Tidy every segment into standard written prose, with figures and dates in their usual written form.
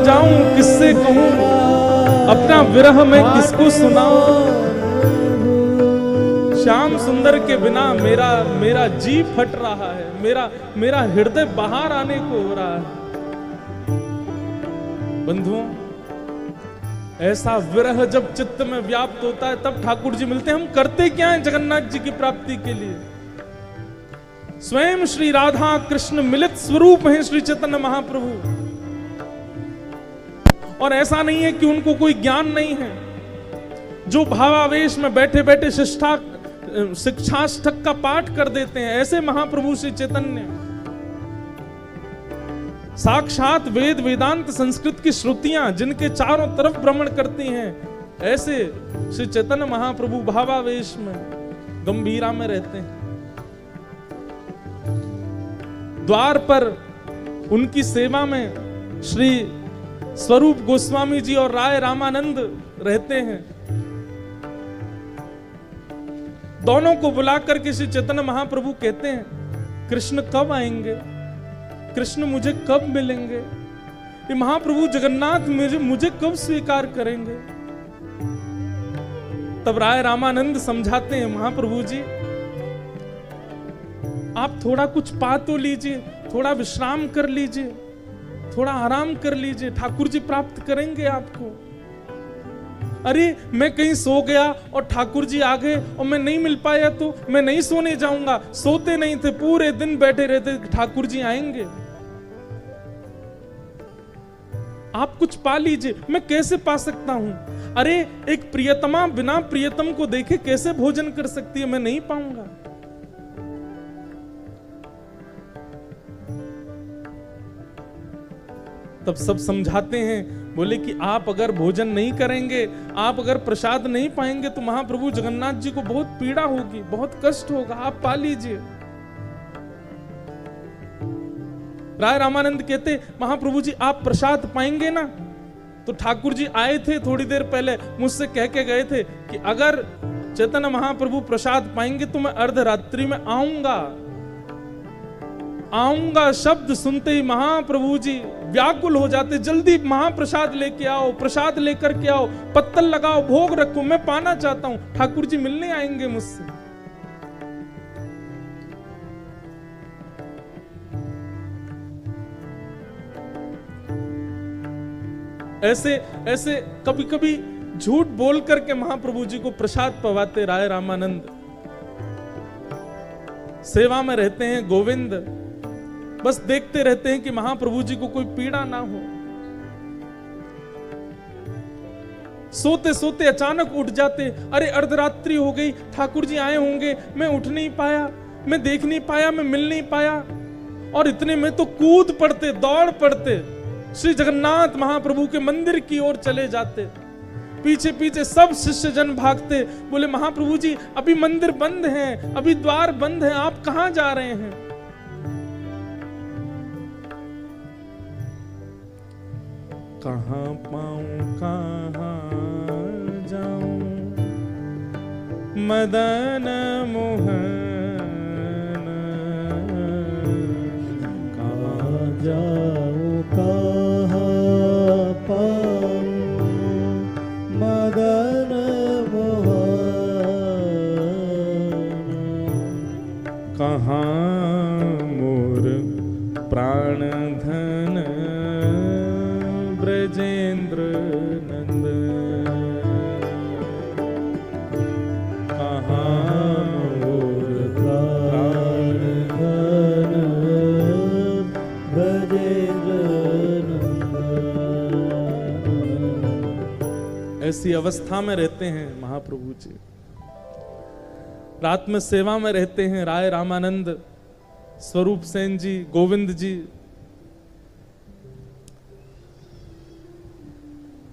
जाऊं, किससे कहूं, अपना विरह मैं किसको सुनाऊं। श्याम सुंदर के बिना मेरा जी फट रहा है, मेरा हृदय बाहर आने को हो रहा है। बंधुओं, ऐसा विरह जब चित्त में व्याप्त होता है तब ठाकुर जी मिलते हैं। हम करते क्या है जगन्नाथ जी की प्राप्ति के लिए? स्वयं श्री राधा कृष्ण मिलित स्वरूप हैं श्री चैतन्य महाप्रभु। और ऐसा नहीं है कि उनको कोई ज्ञान नहीं है। जो भावावेश में बैठे बैठे शिक्षाष्टक का पाठ कर देते हैं, ऐसे महाप्रभु श्री चैतन्य साक्षात वेद वेदांत संस्कृत की श्रुतियां जिनके चारों तरफ भ्रमण करती हैं, ऐसे श्री चैतन्य महाप्रभु भावावेश में गंभीरा में रहते हैं। द्वार पर उनकी सेवा में श्री स्वरूप गोस्वामी जी और राय रामानंद रहते हैं। दोनों को बुलाकर के श्री चैतन्य महाप्रभु कहते हैं, कृष्ण कब आएंगे, कृष्ण मुझे कब मिलेंगे, ये महाप्रभु जगन्नाथ मुझे कब स्वीकार करेंगे। तब राय रामानंद समझाते हैं, महाप्रभु जी आप थोड़ा कुछ पा तो लीजिए, थोड़ा विश्राम कर लीजिए, थोड़ा आराम कर लीजिए, ठाकुर जी प्राप्त करेंगे आपको। अरे मैं कहीं सो गया और ठाकुर जी आ गए और मैं नहीं मिल पाया तो मैं नहीं सोने जाऊंगा। सोते नहीं थे, पूरे दिन बैठे रहते, ठाकुर जी आएंगे। आप कुछ पा लीजिए। मैं कैसे पा सकता हूं? अरे एक प्रियतमा बिना प्रियतम को देखे कैसे भोजन कर सकती है? मैं नहीं पाऊंगा। तब सब समझाते हैं, बोले कि आप अगर भोजन नहीं करेंगे, आप अगर प्रसाद नहीं पाएंगे तो महाप्रभु जगन्नाथ जी को बहुत पीड़ा होगी, बहुत कष्ट होगा, आप पा लीजिए। राय रामानंद कहते, महाप्रभु जी आप प्रसाद पाएंगे ना? तो ठाकुर जी आए थे थोड़ी देर पहले, मुझसे कह के गए थे कि अगर चैतन्य महाप्रभु प्रसाद पाएंगे तो मैं अर्धरात्रि में आऊंगा। शब्द सुनते ही महाप्रभु जी व्याकुल हो जाते, जल्दी महाप्रसाद लेके आओ, प्रसाद लेकर के आओ, पत्तल लगाओ, भोग रखो, मैं पाना चाहता हूं। ठाकुर जी मिलने आएंगे मुझसे। ऐसे कभी कभी झूठ बोल करके महाप्रभु जी को प्रसाद पवाते राय रामानंद। सेवा में रहते हैं गोविंद, बस देखते रहते हैं कि महाप्रभु जी को कोई पीड़ा ना हो। सोते सोते अचानक उठ जाते, अरे अर्धरात्रि हो गई, ठाकुर जी आए होंगे, मैं उठ नहीं पाया, मैं देख नहीं पाया, मैं मिल नहीं पाया। और इतने में तो कूद पड़ते, दौड़ पड़ते, श्री जगन्नाथ महाप्रभु के मंदिर की ओर चले जाते। पीछे पीछे सब शिष्य जन भागते, बोले महाप्रभु जी अभी मंदिर बंद है, अभी द्वार बंद है, आप कहां जा रहे हैं? कहां पाऊं कहां जाऊं, मदन मोहन कहां जाऊं, कहां पाऊं मदन मोहन, कहां मोर प्राण धन ब्रजेंद्र नंद, कहां मोर प्राण धन ब्रजेंद्र नंद। ऐसी अवस्था में रहते हैं महाप्रभु जी। रात में सेवा में रहते हैं राय रामानंद, स्वरूप सेन जी, गोविंद जी।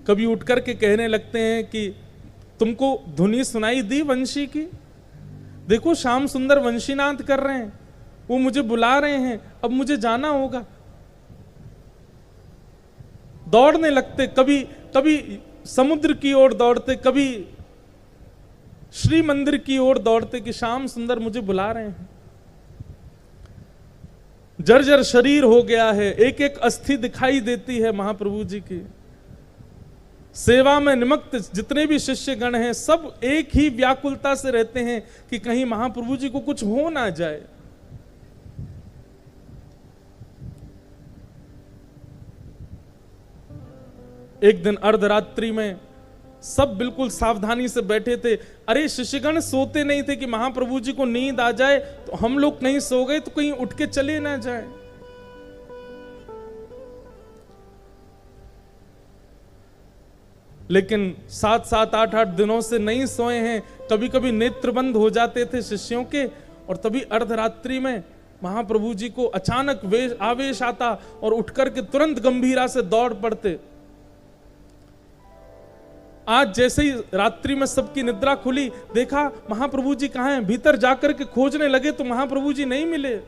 कभी उठ करके कहने लगते हैं कि तुमको धुनी सुनाई दी वंशी की? देखो श्याम सुंदर वंशीनाद कर रहे हैं, वो मुझे बुला रहे हैं, अब मुझे जाना होगा। दौड़ने लगते, कभी कभी समुद्र की ओर दौड़ते, कभी श्री मंदिर की ओर दौड़ते कि श्याम सुंदर मुझे बुला रहे हैं। जर्जर शरीर हो गया है, एक एक अस्थि दिखाई देती है महाप्रभु जी की। सेवा में निमग्न जितने भी शिष्यगण हैं सब एक ही व्याकुलता से रहते हैं कि कहीं महाप्रभु जी को कुछ हो ना जाए। एक दिन अर्धरात्रि में सब बिल्कुल सावधानी से बैठे थे। अरे शिष्यगण सोते नहीं थे कि महाप्रभु जी को नींद आ जाए तो हम लोग कहीं सो गए तो कहीं उठ के चले ना जाए। लेकिन 7-7, 8-8 दिनों से नहीं सोए हैं। कभी कभी नेत्र बंद हो जाते थे शिष्यों के, और तभी अर्धरात्रि में महाप्रभु जी को अचानक आवेश आता और उठकर के तुरंत गंभीरा से दौड़ पड़ते। आज जैसे ही रात्रि में सबकी निद्रा खुली, देखा महाप्रभु जी कहां हैं। भीतर जाकर के खोजने लगे तो महाप्रभु जी नहीं मिले।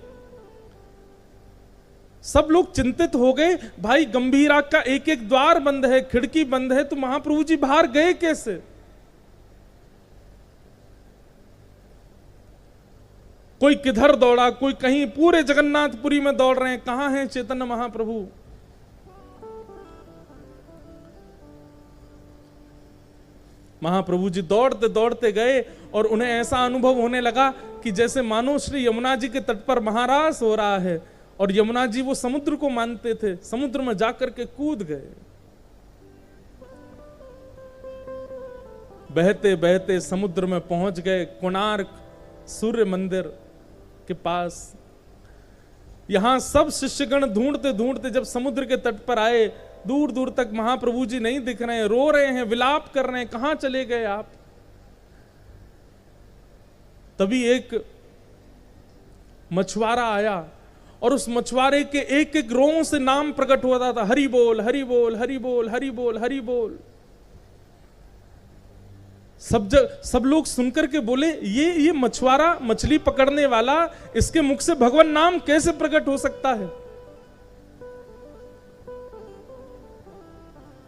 सब लोग चिंतित हो गए, भाई गंभीरा का एक एक द्वार बंद है, खिड़की बंद है, तो महाप्रभु जी बाहर गए कैसे। कोई किधर दौड़ा, कोई कहीं, पूरे जगन्नाथपुरी में दौड़ रहे हैं, कहां हैं चैतन्य महाप्रभु। महाप्रभु जी दौड़ते दौड़ते गए और उन्हें ऐसा अनुभव होने लगा कि जैसे मानो श्री यमुना जी के तट पर महारास हो रहा है। और यमुना जी वो समुद्र को मानते थे, समुद्र में जाकर के कूद गए। बहते बहते समुद्र में पहुंच गए, कोणार्क सूर्य मंदिर के पास। यहां सब शिष्यगण ढूंढते ढूंढते जब समुद्र के तट पर आए, दूर दूर तक महाप्रभु जी नहीं दिख रहे हैं, रो रहे हैं, विलाप कर रहे हैं, कहां चले गए आप। तभी एक मछुआरा आया और उस मछुआरे के एक एक रों से नाम प्रकट होता था, हरि बोल हरि बोल हरि बोल हरि बोल हरि बोल। सब लोग सुनकर के बोले, ये मछुआरा, मछली पकड़ने वाला, इसके मुख से भगवान नाम कैसे प्रकट हो सकता है।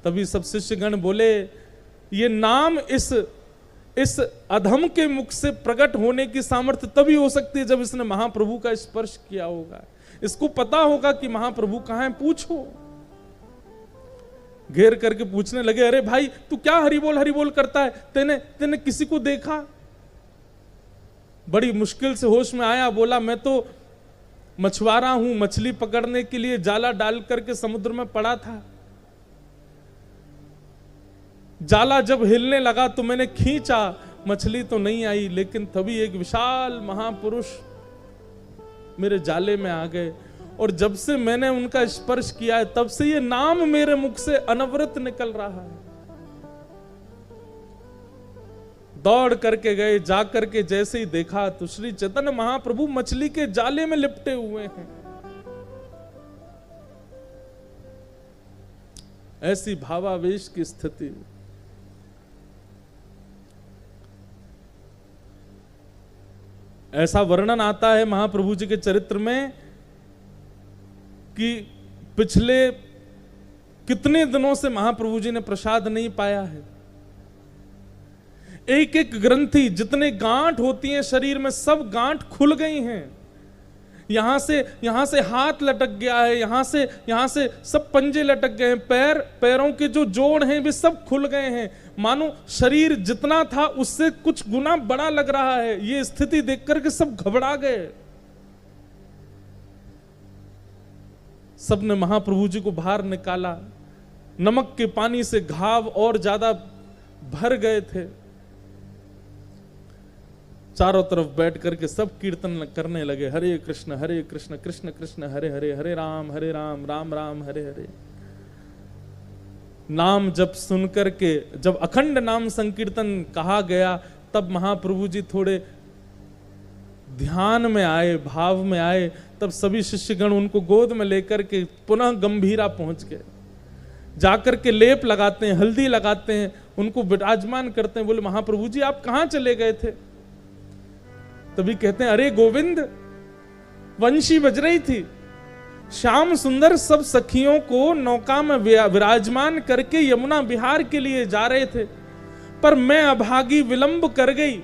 तभी सब शिष्यगण बोले, ये नाम इस अधम के मुख से प्रकट होने की सामर्थ्य तभी हो सकती है जब इसने महाप्रभु का स्पर्श किया होगा। इसको पता होगा कि महाप्रभु कहां हैं, पूछो। घेर करके पूछने लगे, अरे भाई तू क्या हरि बोल करता है, तेने किसी को देखा। बड़ी मुश्किल से होश में आया, बोला मैं तो मछुआरा हूं, मछली पकड़ने के लिए जाला डाल करके समुद्र में पड़ा था। जाला जब हिलने लगा तो मैंने खींचा, मछली तो नहीं आई, लेकिन तभी एक विशाल महापुरुष मेरे जाले में आ गए। और जब से मैंने उनका स्पर्श किया है तब से ये नाम मेरे मुख से अनवरत निकल रहा है। दौड़ करके गए, जा करके जैसे ही देखा तो श्री चैतन्य महाप्रभु मछली के जाले में लिपटे हुए हैं। ऐसी भावावेश की स्थिति। ऐसा वर्णन आता है महाप्रभु जी के चरित्र में कि पिछले कितने दिनों से महाप्रभु जी ने प्रसाद नहीं पाया है। एक एक ग्रंथि, जितने गांठ होती हैं शरीर में, सब गांठ खुल गई हैं। यहां से हाथ लटक गया है, यहां से सब पंजे लटक गए हैं, पैरों के जो जोड़ हैं वे सब खुल गए हैं। मानो शरीर जितना था उससे कुछ गुना बड़ा लग रहा है। ये स्थिति देख करके सब घबरा गए। सबने महाप्रभु जी को बाहर निकाला। नमक के पानी से घाव और ज्यादा भर गए थे। चारों तरफ बैठ करके सब कीर्तन करने लगे, हरे कृष्ण कृष्ण कृष्ण हरे हरे, हरे राम राम राम हरे हरे। नाम जब सुन करके, जब अखंड नाम संकीर्तन कहा गया, तब महाप्रभु जी थोड़े ध्यान में आए, भाव में आए। तब सभी शिष्यगण उनको गोद में लेकर के पुनः गंभीरा पहुंच गए। जाकर के लेप लगाते हैं, हल्दी लगाते हैं, उनको विराजमान करते हैं। बोले महाप्रभु जी आप कहां चले गए थे। तभी कहते हैं, अरे गोविंद, वंशी बज रही थी, श्याम सुंदर सब सखियों को नौका में विराजमान करके यमुना विहार के लिए जा रहे थे, पर मैं अभागी विलंब कर गई।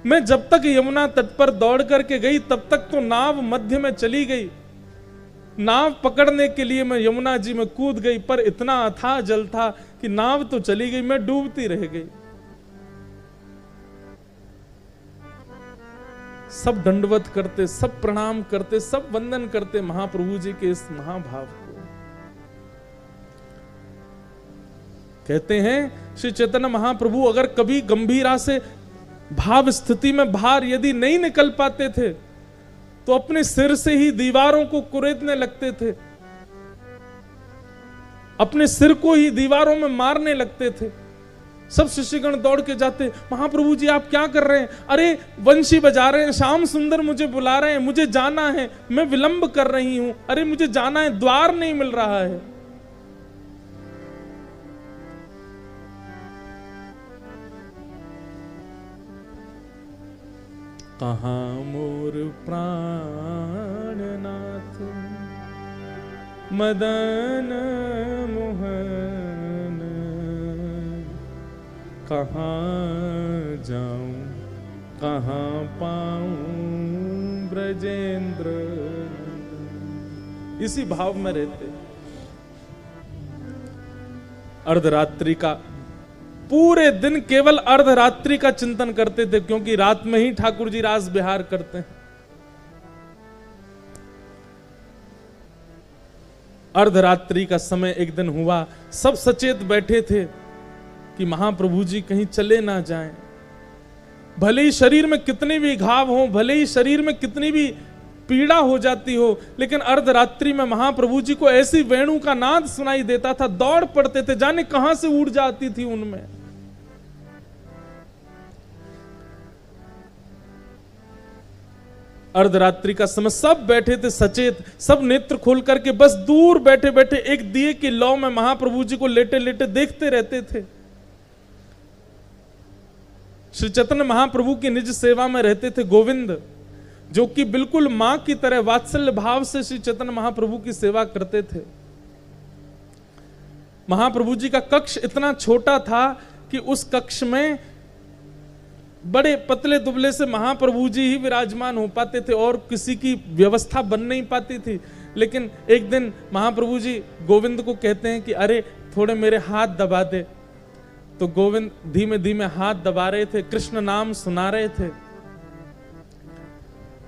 मैं जब तक यमुना तट पर दौड़ करके गई तब तक तो नाव मध्य में चली गई। नाव पकड़ने के लिए मैं यमुना जी में कूद गई, पर इतना अथाह जल था कि नाव तो चली गई, मैं डूबती रह गई। सब दंडवत करते, सब प्रणाम करते, सब वंदन करते महाप्रभु जी के इस महाभाव को। कहते हैं श्री चैतन्य महाप्रभु अगर कभी गंभीरा से भाव स्थिति में बाहर यदि नहीं निकल पाते थे तो अपने सिर से ही दीवारों को कुरेदने लगते थे, अपने सिर को ही दीवारों में मारने लगते थे। सब शिष्यगण दौड़ के जाते, महाप्रभु जी आप क्या कर रहे हैं? अरे वंशी बजा रहे हैं, श्याम सुंदर मुझे बुला रहे हैं, मुझे जाना है, मैं विलंब कर रही हूं, अरे मुझे जाना है, द्वार नहीं मिल रहा है। कहाँ मोर प्राणनाथ मदन मोहन, कहाँ जाऊं कहाँ पाऊं ब्रजेंद्र। इसी भाव में रहते। अर्धरात्रि का पूरे दिन केवल अर्धरात्रि का चिंतन करते थे, क्योंकि रात में ही ठाकुर जी रास विहार करते हैं। अर्धरात्रि का समय एक दिन हुआ, सब सचेत बैठे थे कि महाप्रभु जी कहीं चले ना जाएं। भले ही शरीर में कितने भी घाव हो, भले ही शरीर में कितनी भी पीड़ा हो जाती हो, लेकिन अर्धरात्रि में महाप्रभु जी को ऐसी वेणु का नाद सुनाई देता था, दौड़ पड़ते थे, जाने कहां से ऊर्जा आती थी उनमें। अर्धरात्रि का समय सब बैठे थे सचेत, सब नेत्र खोल करके बस दूर बैठे बैठे एक दिए की लौ में महाप्रभु जी को लेटे लेटे देखते रहते थे। श्री चैतन्य महाप्रभु की निज सेवा में रहते थे गोविंद, जो कि बिल्कुल मां की तरह वात्सल्य भाव से श्री चैतन्य महाप्रभु की सेवा करते थे। महाप्रभु जी का कक्ष इतना छोटा था कि उस कक्ष में बड़े पतले दुबले से महाप्रभु जी ही विराजमान हो पाते थे और किसी की व्यवस्था बन नहीं पाती थी। लेकिन एक दिन महाप्रभु जी गोविंद को कहते हैं कि अरे थोड़े मेरे हाथ दबा दे। तो गोविंद धीमे धीमे हाथ दबा रहे थे, कृष्ण नाम सुना रहे थे।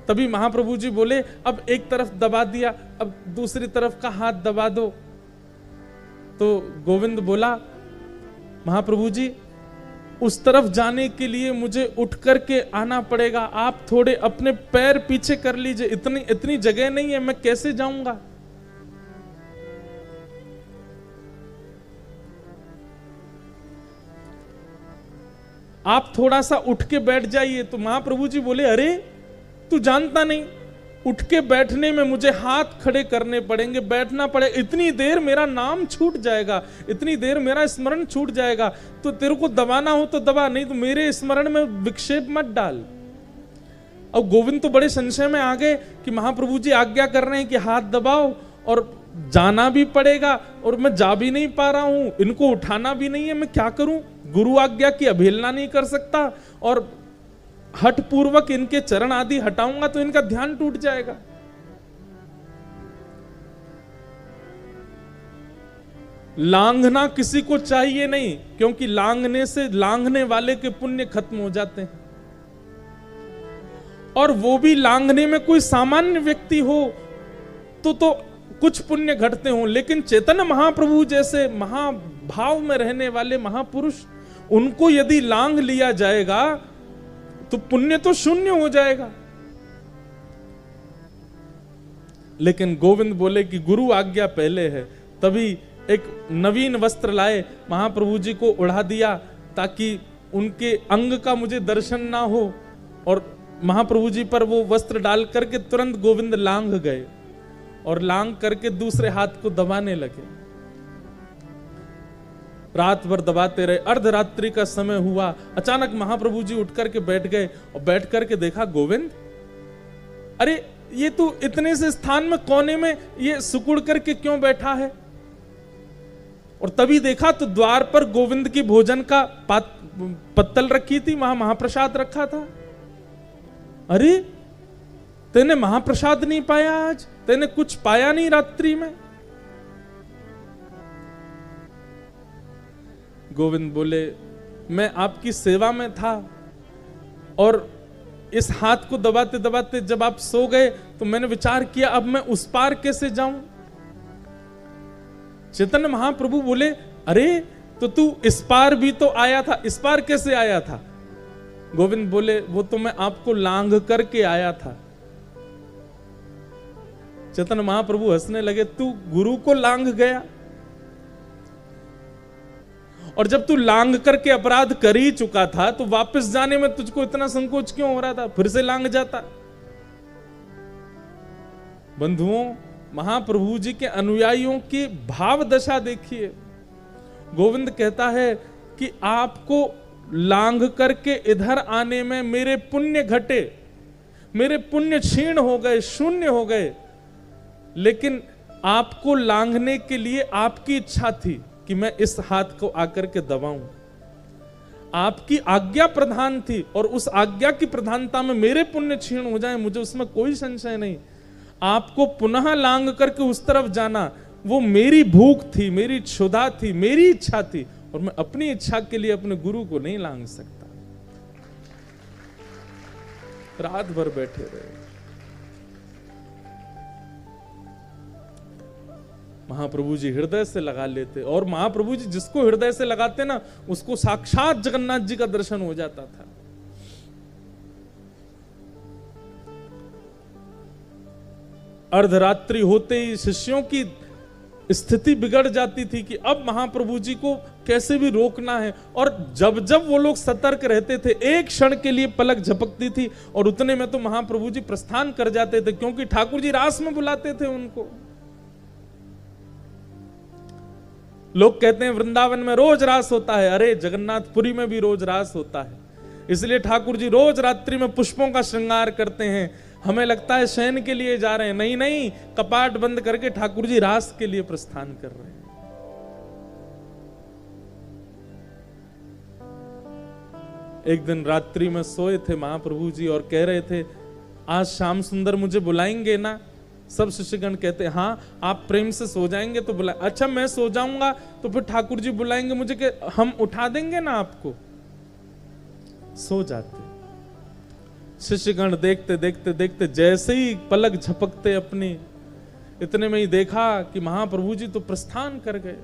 तभी महाप्रभु जी बोले अब एक तरफ दबा दिया, अब दूसरी तरफ का हाथ दबा दो। तो गोविंद बोला महाप्रभु जी उस तरफ जाने के लिए मुझे उठ करके आना पड़ेगा, आप थोड़े अपने पैर पीछे कर लीजिए, इतनी जगह नहीं है, मैं कैसे जाऊंगा। आप थोड़ा सा उठ के बैठ जाइए। तो महाप्रभु जी बोले अरे तू जानता नहीं, उठ के बैठने में मुझे हाथ खड़े करने पड़ेंगे, बैठना पड़ेगा, इतनी देर मेरा नाम छूट जाएगा, इतनी देर मेरा स्मरण छूट जाएगा। तो तेरे को दबाना हो तो दबा, नहीं तो मेरे स्मरण में विक्षेप मत डाल। अब गोविंद तो बड़े संशय में आ गए कि महाप्रभु जी आज्ञा कर रहे हैं कि हाथ दबाओ और जाना भी पड़ेगा और मैं जा भी नहीं पा रहा हूं, इनको उठाना भी नहीं है, मैं क्या करूं। गुरु आज्ञा की अवहेलना नहीं कर सकता और हठ पूर्वक इनके चरण आदि हटाऊंगा तो इनका ध्यान टूट जाएगा। लांघना किसी को चाहिए नहीं, क्योंकि लांघने से लांघने वाले के पुण्य खत्म हो जाते हैं। और वो भी लांघने में कोई सामान्य व्यक्ति हो तो कुछ पुण्य घटते हो, लेकिन चैतन्य महाप्रभु जैसे महाभाव में रहने वाले महापुरुष, उनको यदि लांघ लिया जाएगा तो पुण्य तो शून्य हो जाएगा। लेकिन गोविंद बोले कि गुरु आज्ञा पहले है। तभी एक नवीन वस्त्र लाए, महाप्रभु जी को उड़ा दिया ताकि उनके अंग का मुझे दर्शन ना हो, और महाप्रभु जी पर वो वस्त्र डाल करके तुरंत गोविंद लांघ गए और लांघ करके दूसरे हाथ को दबाने लगे। रात भर दबाते रहे। अर्धरात्रि का समय हुआ, अचानक महाप्रभु जी उठ करके बैठ गए और बैठ करके देखा गोविंद, अरे ये तो इतने से स्थान में कोने में ये सुकुड़ करके क्यों बैठा है। और तभी देखा तो द्वार पर गोविंद की भोजन का पत्तल रखी थी, वहां महाप्रसाद रखा था। अरे तेने महाप्रसाद नहीं पाया, आज तेने कुछ पाया नहीं रात्रि में। गोविंद बोले, मैं आपकी सेवा में था और इस हाथ को दबाते दबाते जब आप सो गए तो मैंने विचार किया अब मैं उस पार कैसे जाऊं। चैतन्य महाप्रभु बोले, अरे तो तू इस पार भी तो आया था, इस पार कैसे आया था? गोविंद बोले, वो तो मैं आपको लांघ करके आया था। चैतन्य महाप्रभु हंसने लगे, तू गुरु को लांघ गया? और जब तू लांघ करके अपराध कर ही चुका था तो वापस जाने में तुझको इतना संकोच क्यों हो रहा था? फिर से लांघ जाता। बंधुओं, महाप्रभु जी के अनुयायियों की भाव दशा देखिए। गोविंद कहता है कि आपको लांघ करके इधर आने में मेरे पुण्य घटे, मेरे पुण्य क्षीण हो गए, शून्य हो गए, लेकिन आपको लांघने के लिए आपकी इच्छा थी कि मैं इस हाथ को आकर के दबाऊं। आपकी आज्ञा प्रधान थी और उस आज्ञा की प्रधानता में मेरे पुण्य क्षीण हो जाए, मुझे उसमें कोई संशय नहीं। आपको पुनः लांघ करके उस तरफ जाना वो मेरी भूख थी, मेरी क्षुधा थी, मेरी इच्छा थी, और मैं अपनी इच्छा के लिए अपने गुरु को नहीं लांघ सकता। रात भर बैठे रहे। महाप्रभु जी हृदय से लगा लेते, और महाप्रभु जी जिसको हृदय से लगाते ना उसको साक्षात जगन्नाथ जी का दर्शन हो जाता था। अर्धरात्रि होते ही शिष्यों की स्थिति बिगड़ जाती थी कि अब महाप्रभु जी को कैसे भी रोकना है, और जब जब वो लोग सतर्क रहते थे, एक क्षण के लिए पलक झपकती थी और उतने में तो महाप्रभु जी प्रस्थान कर जाते थे, क्योंकि ठाकुर जी रास में बुलाते थे उनको। लोग कहते हैं वृंदावन में रोज रास होता है, अरे जगन्नाथपुरी में भी रोज रास होता है, इसलिए ठाकुर जी रोज रात्रि में पुष्पों का श्रृंगार करते हैं। हमें लगता है शयन के लिए जा रहे हैं, नहीं नहीं, कपाट बंद करके ठाकुर जी रास के लिए प्रस्थान कर रहे हैं। एक दिन रात्रि में सोए थे महाप्रभु जी और कह रहे थे, आज श्याम सुंदर मुझे बुलाएंगे ना? सब शिष्यगण कहते हैं हाँ, आप प्रेम से सो जाएंगे तो बुला। अच्छा, मैं सो जाऊंगा तो फिर ठाकुर जी बुलाएंगे मुझे कि हम उठा देंगे ना आपको? सो जाते। शिष्यगण देखते देखते देखते जैसे ही पलक झपकते अपनी, इतने में ही देखा कि महाप्रभु जी तो प्रस्थान कर गए।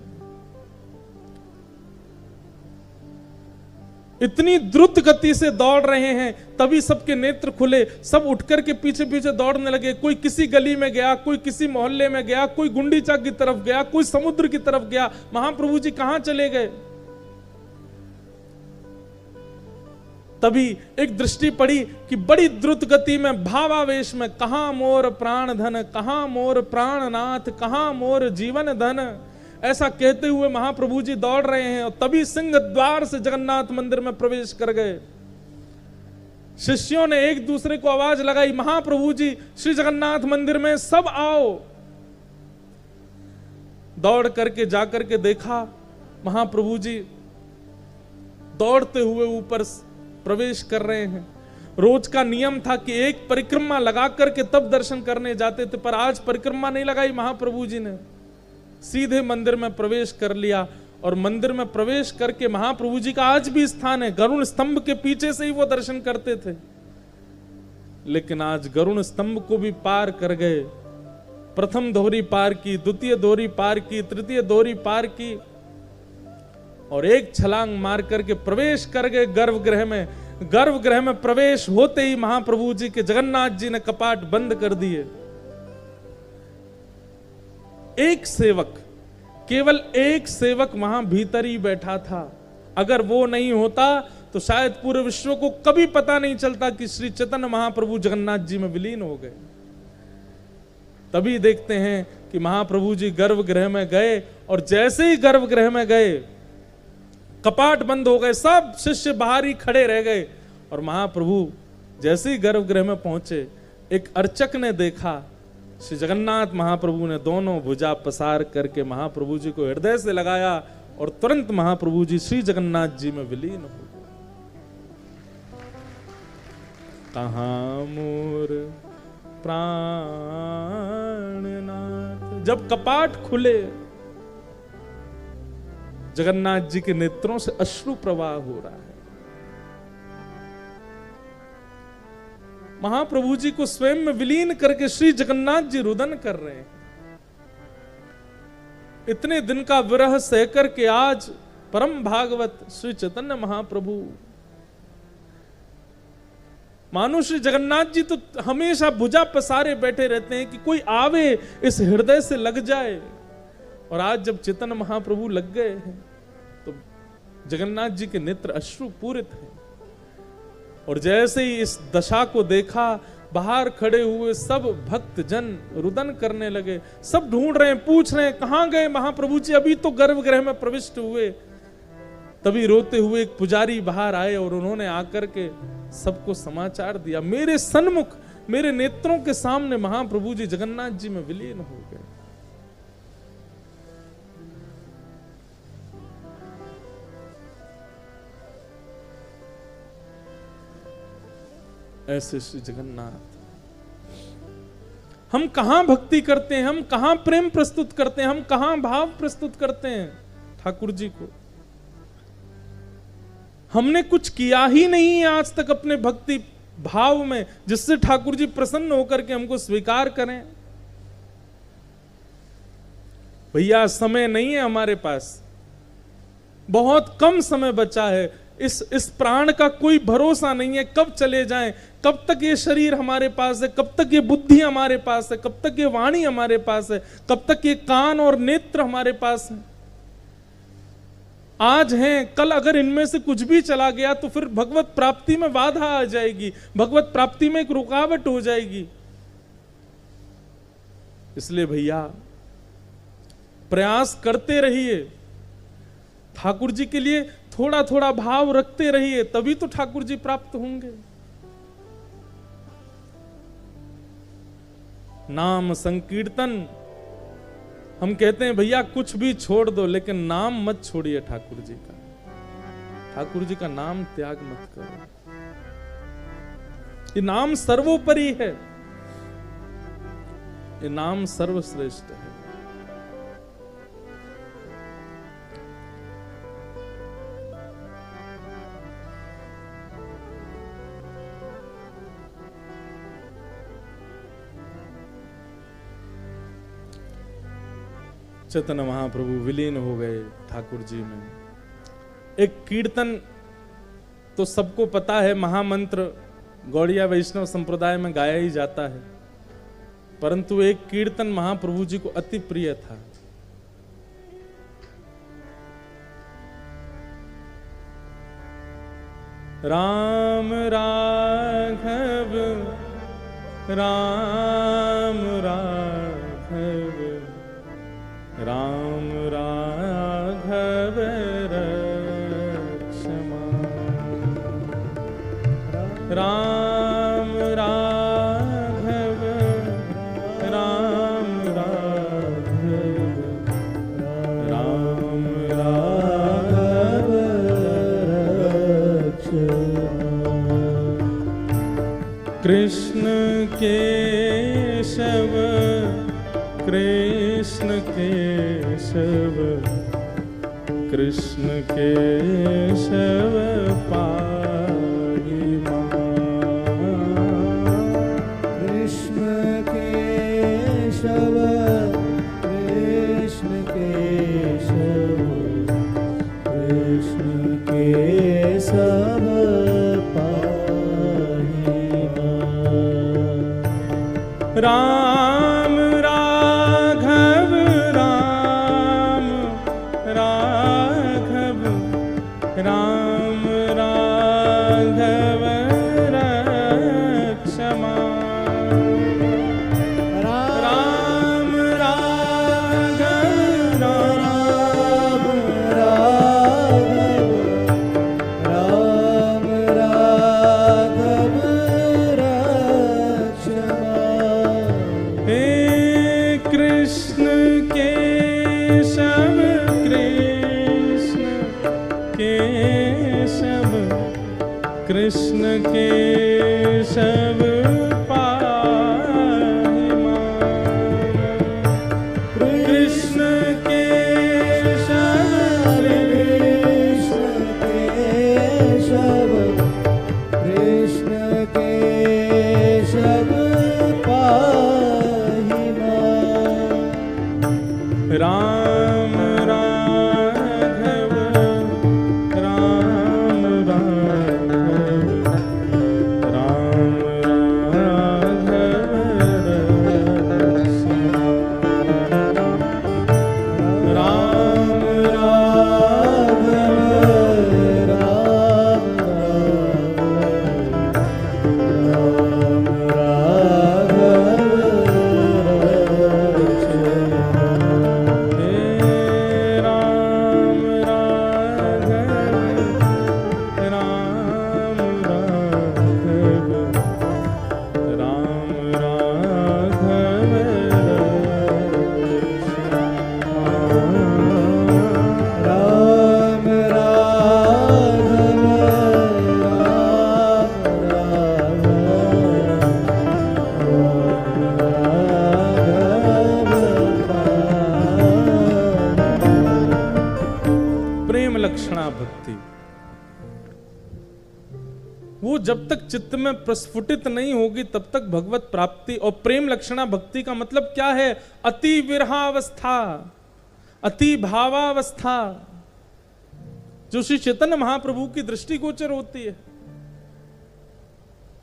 इतनी द्रुत गति से दौड़ रहे हैं, तभी सबके नेत्र खुले, सब उठकर के पीछे पीछे दौड़ने लगे। कोई किसी गली में गया, कोई किसी मोहल्ले में गया, कोई गुंडीचा की तरफ गया, कोई समुद्र की तरफ गया। महाप्रभु जी कहां चले गए? तभी एक दृष्टि पड़ी कि बड़ी द्रुत गति में, भावावेश में, कहां मोर प्राण धन, कहां मोर प्राणनाथ, कहां मोर जीवन धन, ऐसा कहते हुए महाप्रभु जी दौड़ रहे हैं। और तभी सिंह द्वार से जगन्नाथ मंदिर में प्रवेश कर गए। शिष्यों ने एक दूसरे को आवाज लगाई, महाप्रभु जी श्री जगन्नाथ मंदिर में, सब आओ। दौड़ करके जाकर के देखा, महाप्रभु जी दौड़ते हुए ऊपर प्रवेश कर रहे हैं। रोज का नियम था कि एक परिक्रमा लगा करके तब दर्शन करने जाते थे, पर आज परिक्रमा नहीं लगाई महाप्रभु जी ने, सीधे मंदिर में प्रवेश कर लिया। और मंदिर में प्रवेश करके महाप्रभु जी का आज भी स्थान है, गरुण स्तंभ के पीछे से ही वो दर्शन करते थे। लेकिन आज गरुण स्तंभ को भी पार कर गए। प्रथम दोहरी पार की, द्वितीय दोहरी पार की, तृतीय दोहरी पार की, और एक छलांग मार करके प्रवेश कर गए गर्भगृह में। गर्भगृह में प्रवेश होते ही महाप्रभु जी के जगन्नाथ जी ने कपाट बंद कर दिए। एक सेवक, केवल एक सेवक वहां भीतर ही बैठा था। अगर वो नहीं होता तो शायद पूरे विश्व को कभी पता नहीं चलता कि श्री चैतन्य महाप्रभु जगन्नाथ जी में विलीन हो गए। तभी देखते हैं कि महाप्रभु जी गर्भगृह में गए, और जैसे ही गर्भगृह में गए कपाट बंद हो गए, सब शिष्य बाहर ही खड़े रह गए। और महाप्रभु जैसे ही गर्भगृह में पहुंचे, एक अर्चक ने देखा, श्री जगन्नाथ महाप्रभु ने दोनों भुजा पसार करके महाप्रभु जी को हृदय से लगाया, और तुरंत महाप्रभु जी श्री जगन्नाथ जी में विलीन हो गए। कहाँ मोर प्राणनाथ। जब कपाट खुले, जगन्नाथ जी के नेत्रों से अश्रु प्रवाह हो रहा है। महाप्रभु जी को स्वयं में विलीन करके श्री जगन्नाथ जी रुदन कर रहे हैं। इतने दिन का विरह सहकर के आज परम भागवत श्री चैतन्य महाप्रभु, मानो श्री जगन्नाथ जी तो हमेशा भुजा पसारे बैठे रहते हैं कि कोई आवे इस हृदय से लग जाए, और आज जब चैतन्य महाप्रभु लग गए हैं तो जगन्नाथ जी के नेत्र अश्रु पूरित हैं। और जैसे ही इस दशा को देखा, बाहर खड़े हुए सब भक्त जन रुदन करने लगे। सब ढूंढ रहे हैं, पूछ रहे हैं कहां गए महाप्रभु जी, अभी तो गर्भगृह में प्रविष्ट हुए। तभी रोते हुए एक पुजारी बाहर आए और उन्होंने आकर के सबको समाचार दिया, मेरे सन्मुख मेरे नेत्रों के सामने महाप्रभु जी जगन्नाथ जी में विलीन हो गए। ऐसे श्री जगन्नाथ, हम कहां भक्ति करते हैं, हम कहां प्रेम प्रस्तुत करते हैं, हम कहां भाव प्रस्तुत करते हैं ठाकुर जी को। हमने कुछ किया ही नहीं है आज तक अपने भक्ति भाव में, जिससे ठाकुर जी प्रसन्न होकर के हमको स्वीकार करें। भैया समय नहीं है हमारे पास, बहुत कम समय बचा है। इस प्राण का कोई भरोसा नहीं है, कब चले जाएं, कब तक ये शरीर हमारे पास है, कब तक ये बुद्धि हमारे पास है, कब तक ये वाणी हमारे पास है, कब तक ये कान और नेत्र हमारे पास है। आज हैं, कल अगर इनमें से कुछ भी चला गया तो फिर भगवत प्राप्ति में बाधा आ जाएगी, भगवत प्राप्ति में एक रुकावट हो जाएगी। इसलिए भैया प्रयास करते रहिए, ठाकुर जी के लिए थोड़ा थोड़ा भाव रखते रहिए, तभी तो ठाकुर जी प्राप्त होंगे। नाम संकीर्तन, हम कहते हैं भैया कुछ भी छोड़ दो लेकिन नाम मत छोड़िए ठाकुर जी का। ठाकुर जी का नाम त्याग मत करो, ये नाम सर्वोपरि है, ये नाम सर्वश्रेष्ठ है। चैतन्य महाप्रभु विलीन हो गए ठाकुर जी में। एक कीर्तन तो सबको पता है, महामंत्र गौड़िया वैष्णव संप्रदाय में गाया ही जाता है, परंतु एक कीर्तन महाप्रभु जी को अति प्रिय था। राम राघव राम राघव राम राघव रक्षमा, राम राघव राम राघव राम राघव रक्षमा। कृष्ण केशव कृष्ण केशव कृष्ण केशव पाहि मां। कृष्ण केशव कृष्ण केशव कृष्ण केशव पाहि मां। राम राघव राम राघव राम राघव रक्षमा, राम राघव राम राघव राम राघव रक्षमा। हे कृष्ण केशव कृष्ण केशव कृष्ण केशव केशव पाहि मान। कृष्ण केशव कृष्ण केशव पाहि मान। राम राघव राम राघव राम राघव राम राघव राम प्रेम लक्षणा भक्ति। वो जब तक चित्त में प्रस्फुटित नहीं होगी तब तक भगवत प्राप्ति। और प्रेम लक्षणा भक्ति का मतलब क्या है? अति विरहावस्था, अति भावावस्था, जो श्री चैतन्य महाप्रभु की दृष्टिगोचर होती है।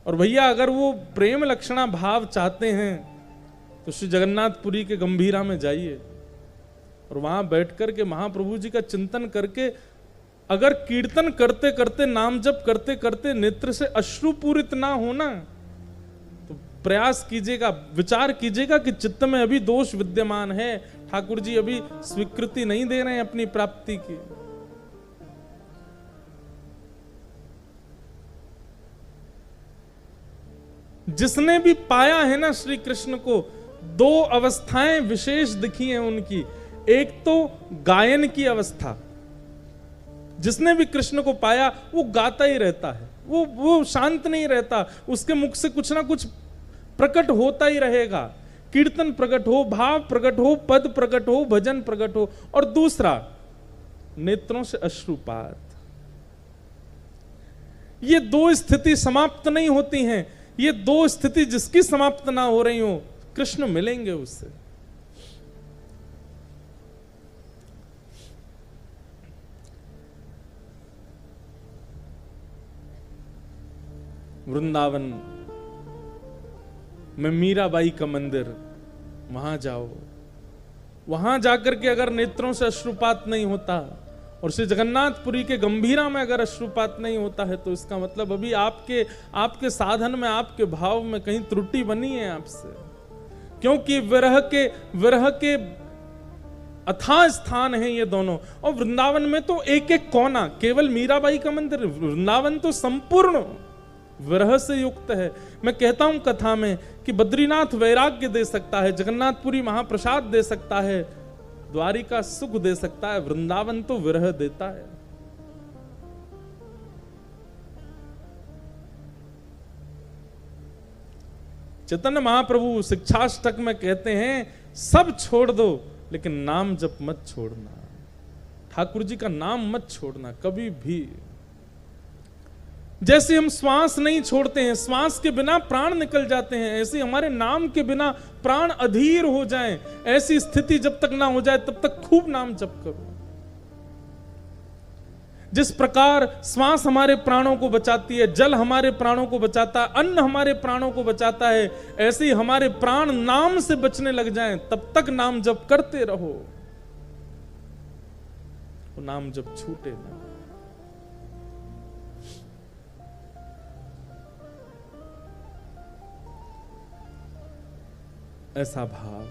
और भैया अगर वो प्रेम लक्षणा भाव चाहते हैं तो श्री जगन्नाथपुरी के गंभीरा में जाइए और वहां बैठकर के महाप्रभु जी का चिंतन करके अगर कीर्तन करते करते नाम जप करते करते नेत्र से अश्रुपूरित ना होना तो प्रयास कीजिएगा, विचार कीजिएगा कि चित्त में अभी दोष विद्यमान है, ठाकुर जी अभी स्वीकृति नहीं दे रहे हैं अपनी प्राप्ति की। जिसने भी पाया है ना श्री कृष्ण को, दो अवस्थाएं विशेष दिखी हैं उनकी। एक तो गायन की अवस्था, जिसने भी कृष्ण को पाया वो गाता ही रहता है, वो शांत नहीं रहता, उसके मुख से कुछ ना कुछ प्रकट होता ही रहेगा। कीर्तन प्रकट हो, भाव प्रकट हो, पद प्रकट हो, भजन प्रकट हो। और दूसरा नेत्रों से अश्रुपात। ये दो स्थिति समाप्त नहीं होती हैं। ये दो स्थिति जिसकी समाप्त ना हो रही हो, कृष्ण मिलेंगे उससे। वृंदावन में मीराबाई का मंदिर, वहां जाओ, वहां जाकर के अगर नेत्रों से अश्रुपात नहीं होता और श्री जगन्नाथपुरी के गंभीरा में अगर अश्रुपात नहीं होता है तो इसका मतलब अभी आपके साधन में, आपके भाव में कहीं त्रुटि बनी है आपसे। क्योंकि विरह के अथाह स्थान है ये दोनों। और वृंदावन में तो एक एक कोना, केवल मीराबाई का मंदिर, वृंदावन तो संपूर्ण विरह से युक्त है। मैं कहता हूं कथा में कि बद्रीनाथ वैराग्य दे सकता है, जगन्नाथपुरी महाप्रसाद दे सकता है, द्वारिका सुख दे सकता है, वृंदावन तो विरह देता है। चैतन्य महाप्रभु शिक्षाष्टक में कहते हैं सब छोड़ दो लेकिन नाम जप मत छोड़ना, ठाकुर जी का नाम मत छोड़ना कभी भी। जैसे हम श्वास नहीं छोड़ते हैं, श्वास के बिना प्राण निकल जाते हैं, ऐसे हमारे नाम के बिना प्राण अधीर हो जाएं। ऐसी स्थिति जब तक ना हो जाए तब तक खूब नाम जप करो। जिस प्रकार श्वास हमारे प्राणों को बचाती है, जल हमारे प्राणों को बचाता है, अन्न हमारे प्राणों को बचाता है, ऐसे ही हमारे प्राण नाम से बचने लग जाएं, तब तक नाम जप करते रहो, वो नाम जप छूटे ना। ऐसा भाव।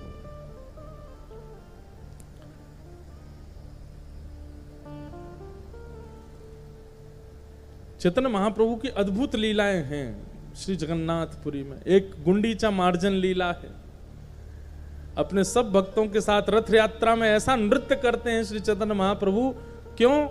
चैतन्य महाप्रभु की अद्भुत लीलाएं हैं श्री जगन्नाथपुरी में। एक गुंडीचा मार्जन लीला है, अपने सब भक्तों के साथ रथ यात्रा में ऐसा नृत्य करते हैं श्री चैतन्य महाप्रभु। क्यों?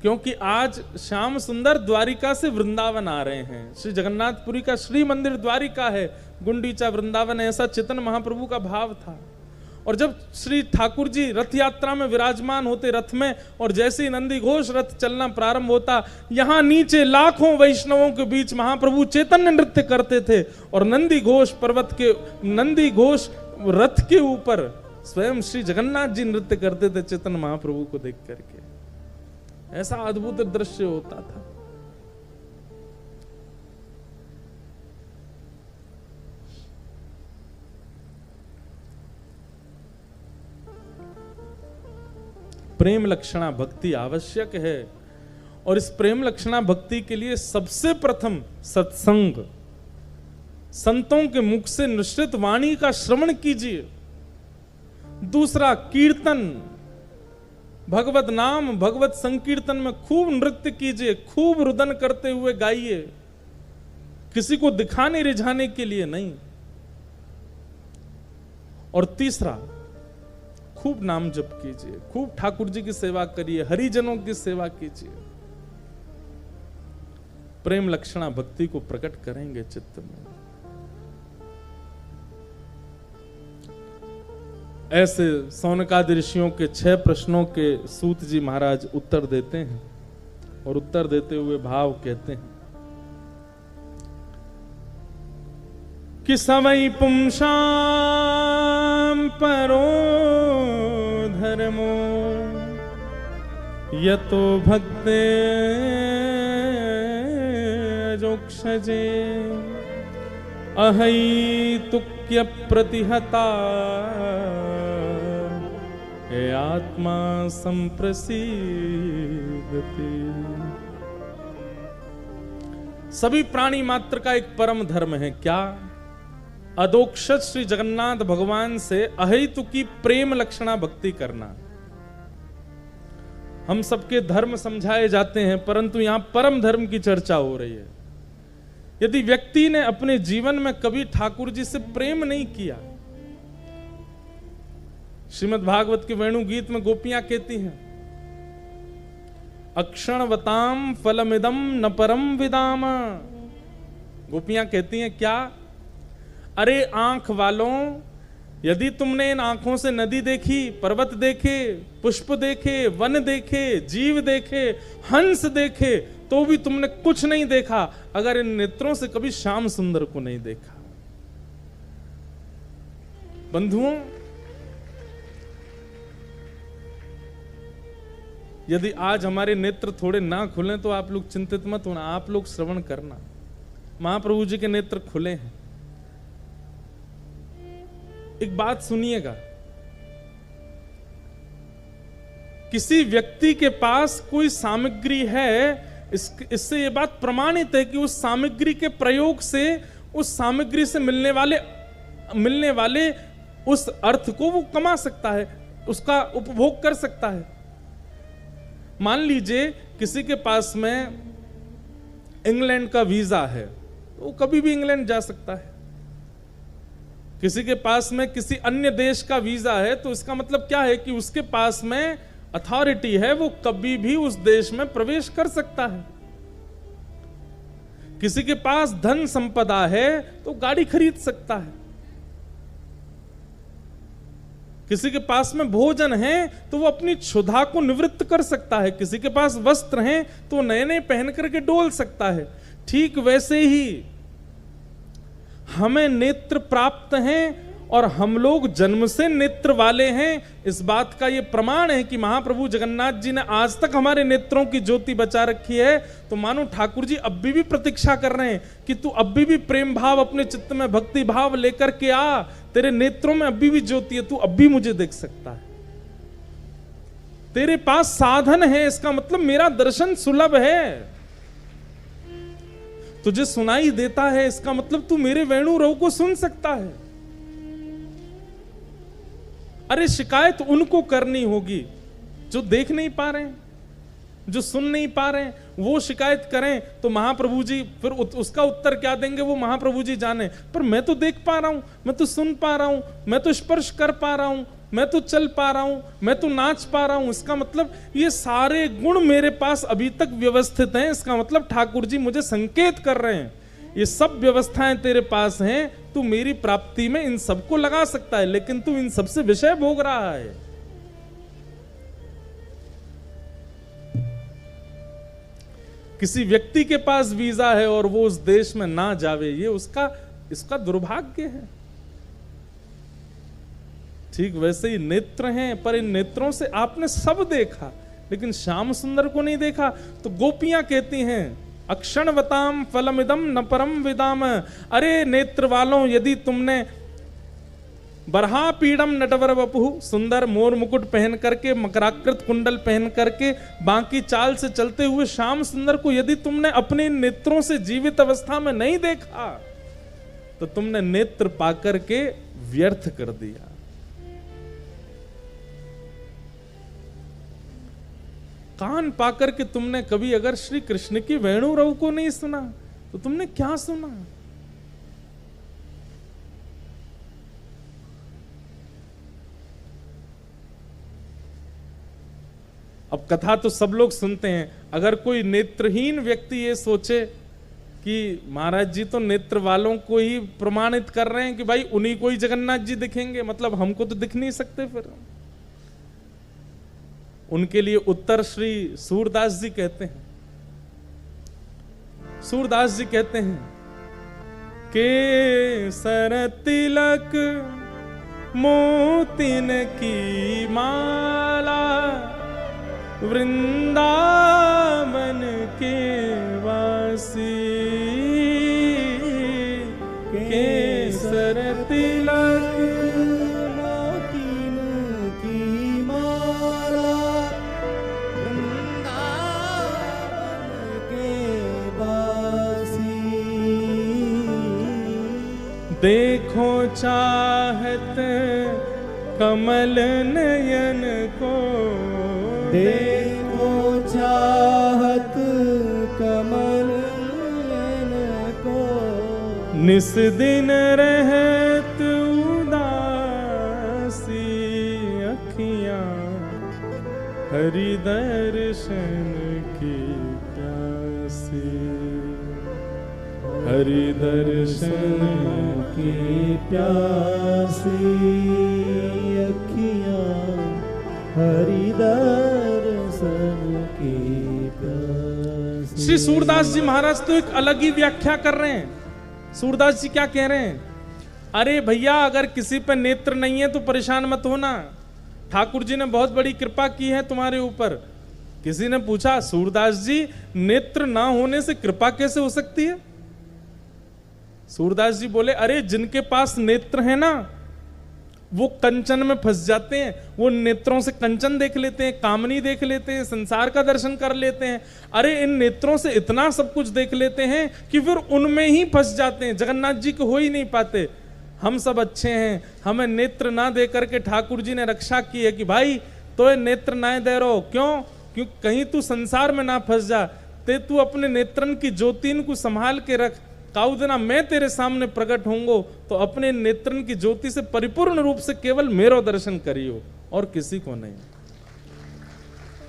क्योंकि आज श्याम सुंदर द्वारिका से वृंदावन आ रहे हैं। श्री जगन्नाथपुरी का श्री मंदिर द्वारिका है, गुंडीचा वृंदावन है, ऐसा चेतन महाप्रभु का भाव था। और जब श्री ठाकुर जी रथ यात्रा में विराजमान होते रथ में, और जैसे ही नंदी घोष रथ चलना प्रारंभ होता, यहां नीचे लाखों वैष्णवों के बीच महाप्रभु चैतन्य नृत्य करते थे, और नंदी घोष रथ के ऊपर स्वयं श्री जगन्नाथ जी नृत्य करते थे चैतन्य महाप्रभु को देख करके। ऐसा अद्भुत दृश्य होता था। प्रेम लक्षणा भक्ति आवश्यक है, और इस प्रेम लक्षणा भक्ति के लिए सबसे प्रथम सत्संग, संतों के मुख से निश्चित वाणी का श्रवण कीजिए। दूसरा कीर्तन, भगवत नाम भगवत संकीर्तन में खूब नृत्य कीजिए, खूब रुदन करते हुए गाइए, किसी को दिखाने रिझाने के लिए नहीं। और तीसरा, खूब नाम जप कीजिए, खूब ठाकुर जी की सेवा करिए, हरिजनों की सेवा कीजिए। प्रेम लक्षणा भक्ति को प्रकट करेंगे चित्त में। ऐसे सौनकादि ऋषियों के 6 प्रश्नों के सूत जी महाराज उत्तर देते हैं, और उत्तर देते हुए भाव कहते हैं कि सवै पुंसां परो धर्मो यतो भक्ते जोक्षजे अहैतुक्य प्रतिहता हे आत्मा संप्रसीदते। सभी प्राणी मात्र का एक परम धर्म है क्या? अदोक्षज श्री जगन्नाथ भगवान से अहेतुकी प्रेम लक्षणा भक्ति करना। हम सबके धर्म समझाए जाते हैं, परंतु यहां परम धर्म की चर्चा हो रही है। यदि व्यक्ति ने अपने जीवन में कभी ठाकुर जी से प्रेम नहीं किया, श्रीमद् भागवत के वेणु गीत में गोपियां कहती हैं, अक्षणवताम फलमिदम न परम विदाम। गोपियां कहती हैं क्या? अरे आंख वालों, यदि तुमने इन आंखों से नदी देखी, पर्वत देखे, पुष्प देखे, वन देखे, जीव देखे, हंस देखे, तो भी तुमने कुछ नहीं देखा अगर इन नेत्रों से कभी श्याम सुंदर को नहीं देखा। बंधुओं, यदि आज हमारे नेत्र थोड़े ना खुले तो आप लोग चिंतित मत होना, आप लोग श्रवण करना। महाप्रभु जी के नेत्र खुले हैं। एक बात सुनिएगा, किसी व्यक्ति के पास कोई सामग्री है, इससे यह बात प्रमाणित है कि उस सामग्री के प्रयोग से, उस सामग्री से मिलने वाले उस अर्थ को वो कमा सकता है, उसका उपभोग कर सकता है। मान लीजिए किसी के पास में इंग्लैंड का वीजा है, तो वो कभी भी इंग्लैंड जा सकता है। किसी के पास में किसी अन्य देश का वीजा है, तो इसका मतलब क्या है कि उसके पास में अथॉरिटी है, वो कभी भी उस देश में प्रवेश कर सकता है। किसी के पास धन संपदा है तो गाड़ी खरीद सकता है। किसी के पास में भोजन है तो वो अपनी क्षुधा को निवृत्त कर सकता है। किसी के पास वस्त्र हैं तो नए नए पहन करके डोल सकता है। ठीक वैसे ही हमें नेत्र प्राप्त हैं और हम लोग जन्म से नेत्र वाले हैं। इस बात का ये प्रमाण है कि महाप्रभु जगन्नाथ जी ने आज तक हमारे नेत्रों की ज्योति बचा रखी है। तो मानो ठाकुर जी अब भी प्रतीक्षा कर रहे हैं कि तू अब भी प्रेम भाव अपने चित्त में, भक्ति भाव लेकर के आ। तेरे नेत्रों में अभी भी ज्योति है, तू अब भी मुझे देख सकता है। तेरे पास साधन है, इसका मतलब मेरा दर्शन सुलभ है। तुझे सुनाई देता है, इसका मतलब तू मेरे वेणु रव को सुन सकता है। अरे शिकायत उनको करनी होगी जो देख नहीं पा रहे हैं, जो सुन नहीं पा रहे हैं। वो शिकायत करें तो महाप्रभु जी फिर उसका उत्तर क्या देंगे वो महाप्रभु जी जाने। पर मैं तो देख पा रहा हूं, मैं तो सुन पा रहा हूं, मैं तो स्पर्श कर पा रहा हूं, मैं तो चल पा रहा हूं, मैं तो नाच पा रहा हूं, इसका मतलब ये सारे गुण मेरे पास अभी तक व्यवस्थित हैं। इसका मतलब ठाकुर जी मुझे संकेत कर रहे हैं, ये सब व्यवस्थाएं तेरे पास हैं, तू मेरी प्राप्ति में इन सबको लगा सकता है, लेकिन तू इन सबसे विषय भोग रहा है। किसी व्यक्ति के पास वीजा है और वो उस देश में ना जावे, ये इसका दुर्भाग्य है। ठीक वैसे ही नेत्र हैं, पर इन नेत्रों से आपने सब देखा, लेकिन श्याम सुंदर को नहीं देखा। तो गोपियां कहती हैं, अक्षणवताम फलमिदम न परम विदाम। अरे नेत्र वालों, यदि तुमने बरहा पीड़म नटवर वपुः, सुंदर मोर मुकुट पहन करके, मकराकृत कुंडल पहन करके, बाकी चाल से चलते हुए श्याम सुंदर को यदि तुमने अपने नेत्रों से जीवित अवस्था में नहीं देखा, तो तुमने नेत्र पाकर के व्यर्थ कर दिया। कान पाकर के तुमने कभी अगर श्री कृष्ण की वेणु रव को नहीं सुना, तो तुमने क्या सुना? अब कथा तो सब लोग सुनते हैं, अगर कोई नेत्रहीन व्यक्ति ये सोचे कि महाराज जी तो नेत्र वालों को ही प्रमाणित कर रहे हैं कि भाई उन्हीं को ही जगन्नाथ जी दिखेंगे, मतलब हमको तो दिख नहीं सकते, फिर उनके लिए उत्तर श्री सूरदास जी कहते हैं। सूरदास जी कहते हैं, केसर तिलक मोतिन की माला, वृंदावन के वासी, केसर तिलक मोतिन की माला, वृंदावन के वासी, देखो चाहत कमल नयन को, देखो चाहत कमल नयन को, निस दिन रहत उदासी, अखियां हरि दर्शन की प्यासी, हरि दर्शन की प्यासी, अखियां हरि दर्शन की प्यासी। श्री सूरदास जी महाराज तो एक अलग ही व्याख्या कर रहे हैं। सूरदास जी क्या कह रहे हैं? अरे भैया, अगर किसी पे नेत्र नहीं है तो परेशान मत होना, ठाकुर जी ने बहुत बड़ी कृपा की है तुम्हारे ऊपर। किसी ने पूछा, सूरदास जी नेत्र ना होने से कृपा कैसे हो सकती है? सूरदास जी बोले, अरे जिनके पास नेत्र है ना, वो कंचन में फंस जाते हैं, वो नेत्रों से कंचन देख लेते हैं, कामनी देख लेते हैं, संसार का दर्शन कर लेते हैं। अरे इन नेत्रों से इतना सब कुछ देख लेते हैं कि फिर उनमें ही फंस जाते हैं, जगन्नाथ जी को हो ही नहीं पाते। हम सब अच्छे हैं, हमें नेत्र ना दे करके ठाकुर जी ने रक्षा की है कि भाई तो ये नेत्र ना दे रहो, क्यों? क्यों कहीं तू संसार में ना फंस जा, ते तू अपने नेत्रन की ज्योतिन को संभाल के रख। काऊ देना मैं तेरे सामने प्रकट होंगो तो अपने नेत्रन की ज्योति से परिपूर्ण रूप से केवल मेरो दर्शन करियो और किसी को नहीं।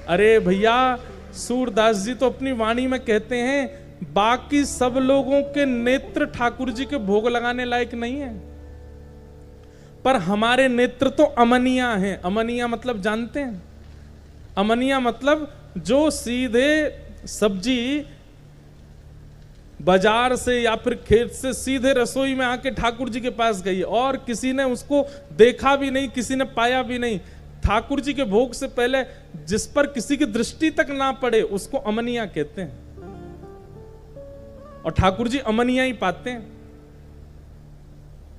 अरे भैया, सूरदास जी तो अपनी वाणी में कहते हैं, बाकी सब लोगों के नेत्र ठाकुर जी के भोग लगाने लायक नहीं है, पर हमारे नेत्र तो अमनिया हैं। अमनिया मतलब जानते हैं? अमनिया मतलब जो सीधे सब्जी बाजार से या फिर खेत से सीधे रसोई में आके ठाकुर जी के पास गई और किसी ने उसको देखा भी नहीं, किसी ने पाया भी नहीं, ठाकुर जी के भोग से पहले जिस पर किसी की दृष्टि तक ना पड़े उसको अमनिया कहते हैं। और ठाकुर जी अमनिया ही पाते हैं,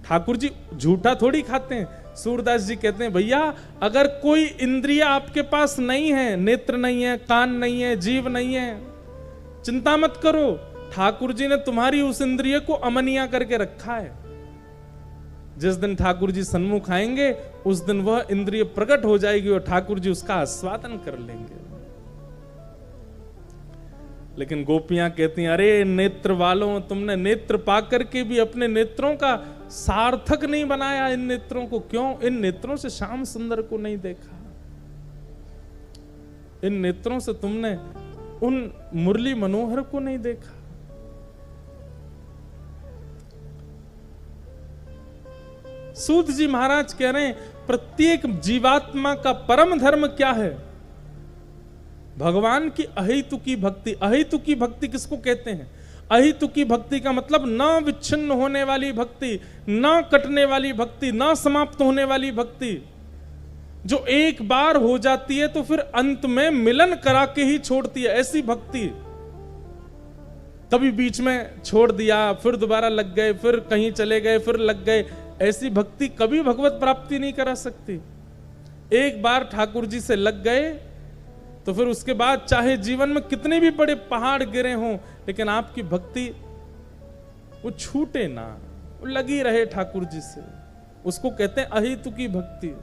ठाकुर जी झूठा थोड़ी खाते हैं। सूरदास जी कहते हैं, भैया अगर कोई इंद्रिया आपके पास नहीं है, नेत्र नहीं है, कान नहीं है, जीव नहीं है, चिंता मत करो, ठाकुर जी ने तुम्हारी उस इंद्रिय को अमनिया करके रखा है। जिस दिन ठाकुर जी सन्मुख आएंगे उस दिन वह इंद्रिय प्रकट हो जाएगी और ठाकुर जी उसका आस्वादन कर लेंगे। लेकिन गोपियां कहती हैं, अरे नेत्र वालों, तुमने नेत्र पाकर के भी अपने नेत्रों का सार्थक नहीं बनाया इन नेत्रों को? क्यों? इन नेत्रों से श्याम सुंदर को नहीं देखा, इन नेत्रों से तुमने उन मुरली मनोहर को नहीं देखा। सूत जी महाराज कह रहे हैं, प्रत्येक जीवात्मा का परम धर्म क्या है? भगवान की अहेतुकी भक्ति। अहेतुकी भक्ति किसको कहते हैं? अहेतुकी भक्ति का मतलब न विच्छिन्न होने वाली भक्ति, न कटने वाली भक्ति, न समाप्त होने वाली भक्ति, जो एक बार हो जाती है तो फिर अंत में मिलन करा के ही छोड़ती है, ऐसी भक्ति। कभी बीच में छोड़ दिया, फिर दोबारा लग गए, फिर कहीं चले गए, फिर लग गए, ऐसी भक्ति कभी भगवत प्राप्ति नहीं करा सकती। एक बार ठाकुर जी से लग गए तो फिर उसके बाद चाहे जीवन में कितने भी बड़े पहाड़ गिरे हों, लेकिन आपकी भक्ति वो छूटे ना, वो लगी रहे ठाकुर जी से। उसको कहते हैं अहेतुकी भक्ति।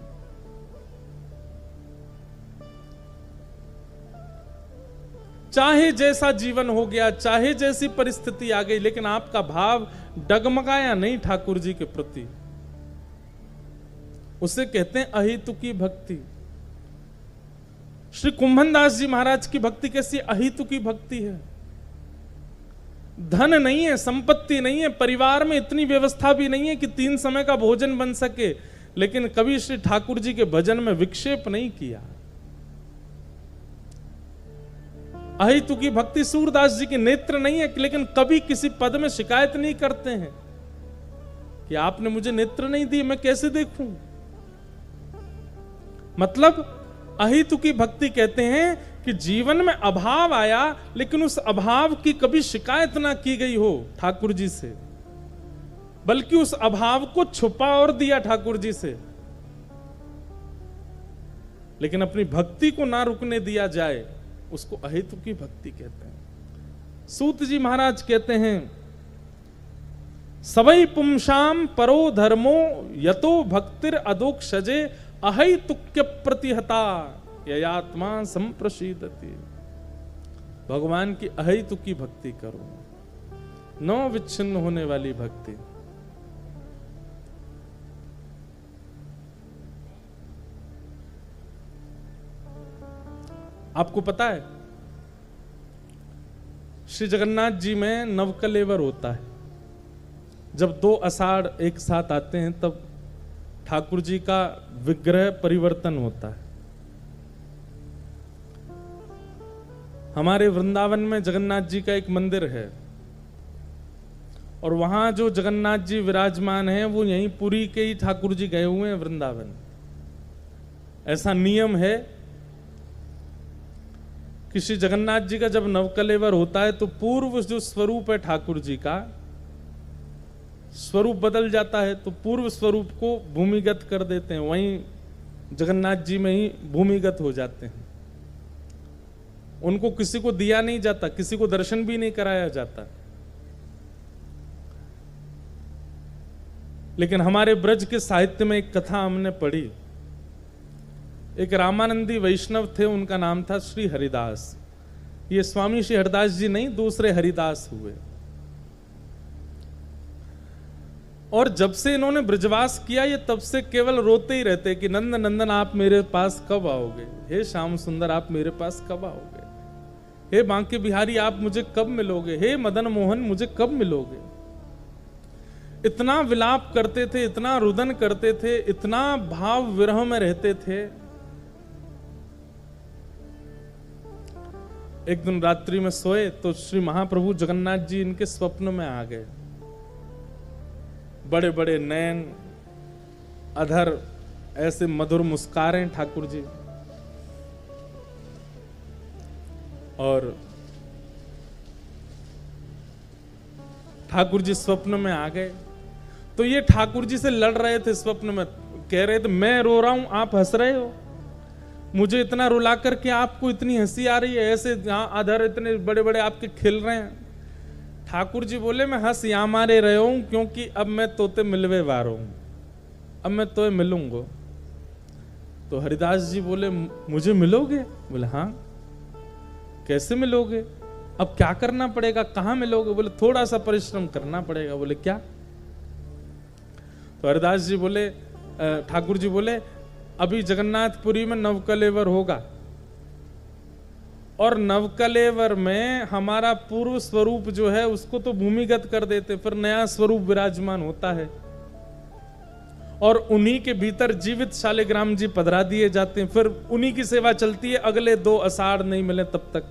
चाहे जैसा जीवन हो गया, चाहे जैसी परिस्थिति आ गई, लेकिन आपका भाव डगमगाया नहीं ठाकुर जी के प्रति, उसे कहते हैं अहेतुकी भक्ति। श्री कुंभनदास जी महाराज की भक्ति कैसी अहेतुकी भक्ति है? धन नहीं है, संपत्ति नहीं है, परिवार में इतनी व्यवस्था भी नहीं है कि 3 समय का भोजन बन सके, लेकिन कभी श्री ठाकुर जी के भजन में विक्षेप नहीं किया। अहेतुकी भक्ति। सूरदास जी के नेत्र नहीं है, लेकिन कभी किसी पद में शिकायत नहीं करते हैं कि आपने मुझे नेत्र नहीं दिए, मैं कैसे देखूं। मतलब अहेतुकी भक्ति कहते हैं कि जीवन में अभाव आया, लेकिन उस अभाव की कभी शिकायत ना की गई हो ठाकुर जी से, बल्कि उस अभाव को छुपा और दिया ठाकुर जी से, लेकिन अपनी भक्ति को ना रुकने दिया जाए, उसको अहेतुकी भक्ति कहते हैं। सूत जी महाराज कहते हैं, सवै पुंसाम परो धर्मो यतो भक्तिर अदोक्षजे अहेतुक्य प्रतिहता ययात्मा संप्रसीदति। भगवान की अहेतुकी भक्ति करो, न विच्छिन्न होने वाली भक्ति। आपको पता है श्री जगन्नाथ जी में नवकलेवर होता है। जब 2 आषाढ़ एक साथ आते हैं तब ठाकुर जी का विग्रह परिवर्तन होता है। हमारे वृंदावन में जगन्नाथ जी का एक मंदिर है और वहां जो जगन्नाथ जी विराजमान हैं वो यहीं पुरी के ही ठाकुर जी गए हुए हैं वृंदावन। ऐसा नियम है कि श्री जगन्नाथ जी का जब नवकलेवर होता है तो पूर्व जो स्वरूप है ठाकुर जी का, स्वरूप बदल जाता है, तो पूर्व स्वरूप को भूमिगत कर देते हैं, वहीं जगन्नाथ जी में ही भूमिगत हो जाते हैं। उनको किसी को दिया नहीं जाता, किसी को दर्शन भी नहीं कराया जाता। लेकिन हमारे ब्रज के साहित्य में एक कथा हमने पढ़ी। एक रामानंदी वैष्णव थे, उनका नाम था श्री हरिदास। ये स्वामी श्री हरिदास जी नहीं, दूसरे हरिदास हुए। और जब से इन्होंने ब्रजवास किया, ये तब से केवल रोते ही रहते कि नंद नंदन आप मेरे पास कब आओगे, हे श्याम सुंदर आप मेरे पास कब आओगे, हे बांके बिहारी आप मुझे कब मिलोगे, हे मदन मोहन मुझे कब मिलोगे। इतना विलाप करते थे, इतना रुदन करते थे, इतना भाव विरह में रहते थे। एक दिन रात्रि में सोए तो श्री महाप्रभु जगन्नाथ जी इनके स्वप्न में आ गए। बड़े बड़े नयन, अधर, ऐसे मधुर मुस्कारें ठाकुर जी। और ठाकुर जी स्वप्न में आ गए तो ये ठाकुर जी से लड़ रहे थे स्वप्न में, कह रहे थे मैं रो रहा हूं आप हंस रहे हो, मुझे इतना रुला करके आपको इतनी हंसी आ रही है, ऐसे यहाँ अधर इतने बड़े बड़े आपके खिल रहे हैं। ठाकुर जी बोले मैं हंस यहाँ मारे रहे हूं क्योंकि अब मैं तोते मिलवे वारो हूं, अब मैं तोए मिलूंगा। तो हरिदास जी बोले मुझे मिलोगे? बोले हाँ। कैसे मिलोगे? अब क्या करना पड़ेगा, कहाँ मिलोगे? बोले थोड़ा सा परिश्रम करना पड़ेगा। बोले क्या? तो हरिदास जी बोले, ठाकुर जी बोले, अभी जगन्नाथपुरी में नवकलेवर होगा और नवकलेवर में हमारा पूर्व स्वरूप जो है उसको तो भूमिगत कर देते, फिर नया स्वरूप विराजमान होता है और उन्हीं के भीतर जीवित शालिग्राम जी पधरा दिए जाते हैं, फिर उन्हीं की सेवा चलती है अगले 2 आषाढ़ नहीं मिले तब तक।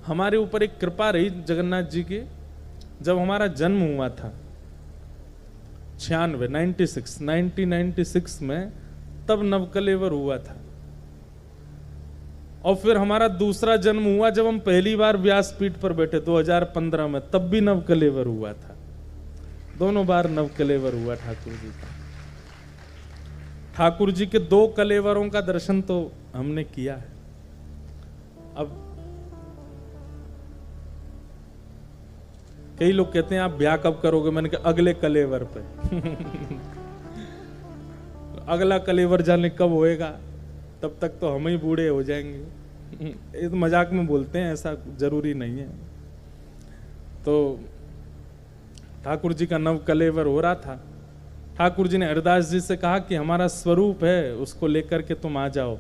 हमारे ऊपर एक कृपा रही जगन्नाथ जी की, जब हमारा जन्म हुआ था 1996 में, तब नवकलेवर हुआ था। और फिर हमारा दूसरा जन्म हुआ जब हम पहली बार व्यासपीठ पर बैठे 2015 में, तब भी नवकलेवर हुआ था। दोनों बार नवकलेवर हुआ ठाकुर जी का। ठाकुर जी के 2 कलेवरों का दर्शन तो हमने किया है। अब कई लोग कहते हैं आप ब्याह कब करोगे, मैंने कहा अगले कलेवर पे। अगला कलेवर जाने कब होएगा, तब तक तो हम ही बूढ़े हो जाएंगे। ये तो मजाक में बोलते हैं, ऐसा जरूरी नहीं है। तो ठाकुर जी का नव कलेवर हो रहा था। ठाकुर जी ने हरिदास जी से कहा कि हमारा स्वरूप है उसको लेकर के तुम आ जाओ।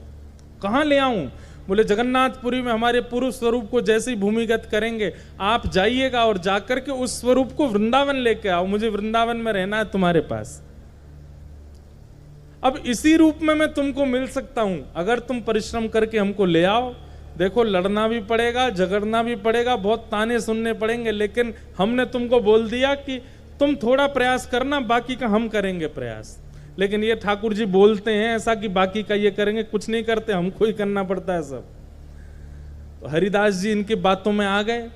कहाँ ले आऊं? बोले जगन्नाथपुरी में हमारे पूर्व स्वरूप को जैसे ही भूमिगत करेंगे आप जाइएगा और जाकर के उस स्वरूप को वृंदावन लेके आओ, मुझे वृंदावन में रहना है तुम्हारे पास। अब इसी रूप में मैं तुमको मिल सकता हूं अगर तुम परिश्रम करके हमको ले आओ। देखो लड़ना भी पड़ेगा, झगड़ना भी पड़ेगा, बहुत ताने सुनने पड़ेंगे, लेकिन हमने तुमको बोल दिया कि तुम थोड़ा प्रयास करना, बाकी का हम करेंगे प्रयास। लेकिन ये ठाकुर जी बोलते हैं ऐसा कि बाकी का ये करेंगे, कुछ नहीं करते, हमको ही करना पड़ता है सब। तो हरिदास जी इनकी बातों में आ गए,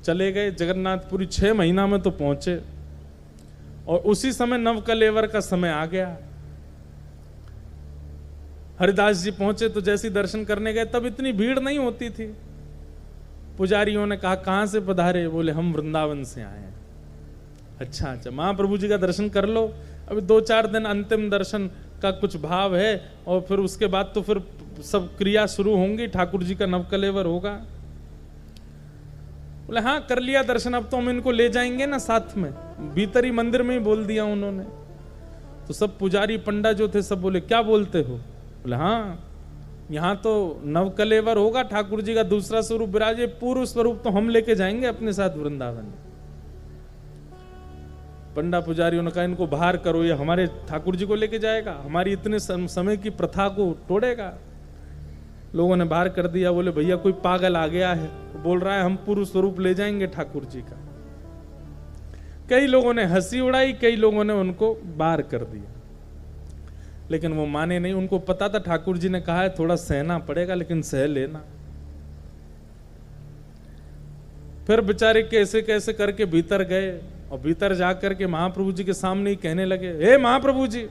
चले गए जगन्नाथपुरी। 6 महीना में तो पहुंचे और उसी समय नवकलेवर का समय आ गया। हरिदास जी पहुंचे तो जैसे दर्शन करने गए तब इतनी भीड़ नहीं होती थी। पुजारियों ने कहा कहां से पधारे? बोले हम वृंदावन से आए हैं। अच्छा अच्छा, महाप्रभु जी का दर्शन कर लो, अभी 2-4 दिन अंतिम दर्शन का कुछ भाव है और फिर उसके बाद तो फिर सब क्रिया शुरू होंगी, ठाकुर जी का नवकलेवर होगा। बोले हाँ कर लिया दर्शन, अब तो हम इनको ले जाएंगे ना साथ में। भीतर ही मंदिर में ही बोल दिया उन्होंने। तो सब पुजारी पंडा जो थे सब बोले क्या बोलते हो? बोले हाँ यहाँ तो नवकलेवर होगा, ठाकुर जी का दूसरा स्वरूप विराजे, पूर्व स्वरूप तो हम लेके जाएंगे अपने साथ वृंदावन। पंडा पुजारियों ने कहा इनको बाहर करो, ये हमारे ठाकुर जी को लेके जाएगा, हमारी इतने समय की प्रथा को तोड़ेगा। लोगों ने बाहर कर दिया। बोले भैया कोई पागल आ गया है, बोल रहा है हम पूर्व स्वरूप ले जाएंगे ठाकुर जी का। कई लोगों ने हंसी उड़ाई, कई लोगों ने उनको बाहर कर दिया, लेकिन वो माने नहीं। उनको पता था ठाकुर जी ने कहा है थोड़ा सहना पड़ेगा, लेकिन सह लेना। फिर बेचारे कैसे कैसे करके भीतर गए और भीतर जाकर के महाप्रभु जी के सामने ही कहने लगे, हे महाप्रभु जी,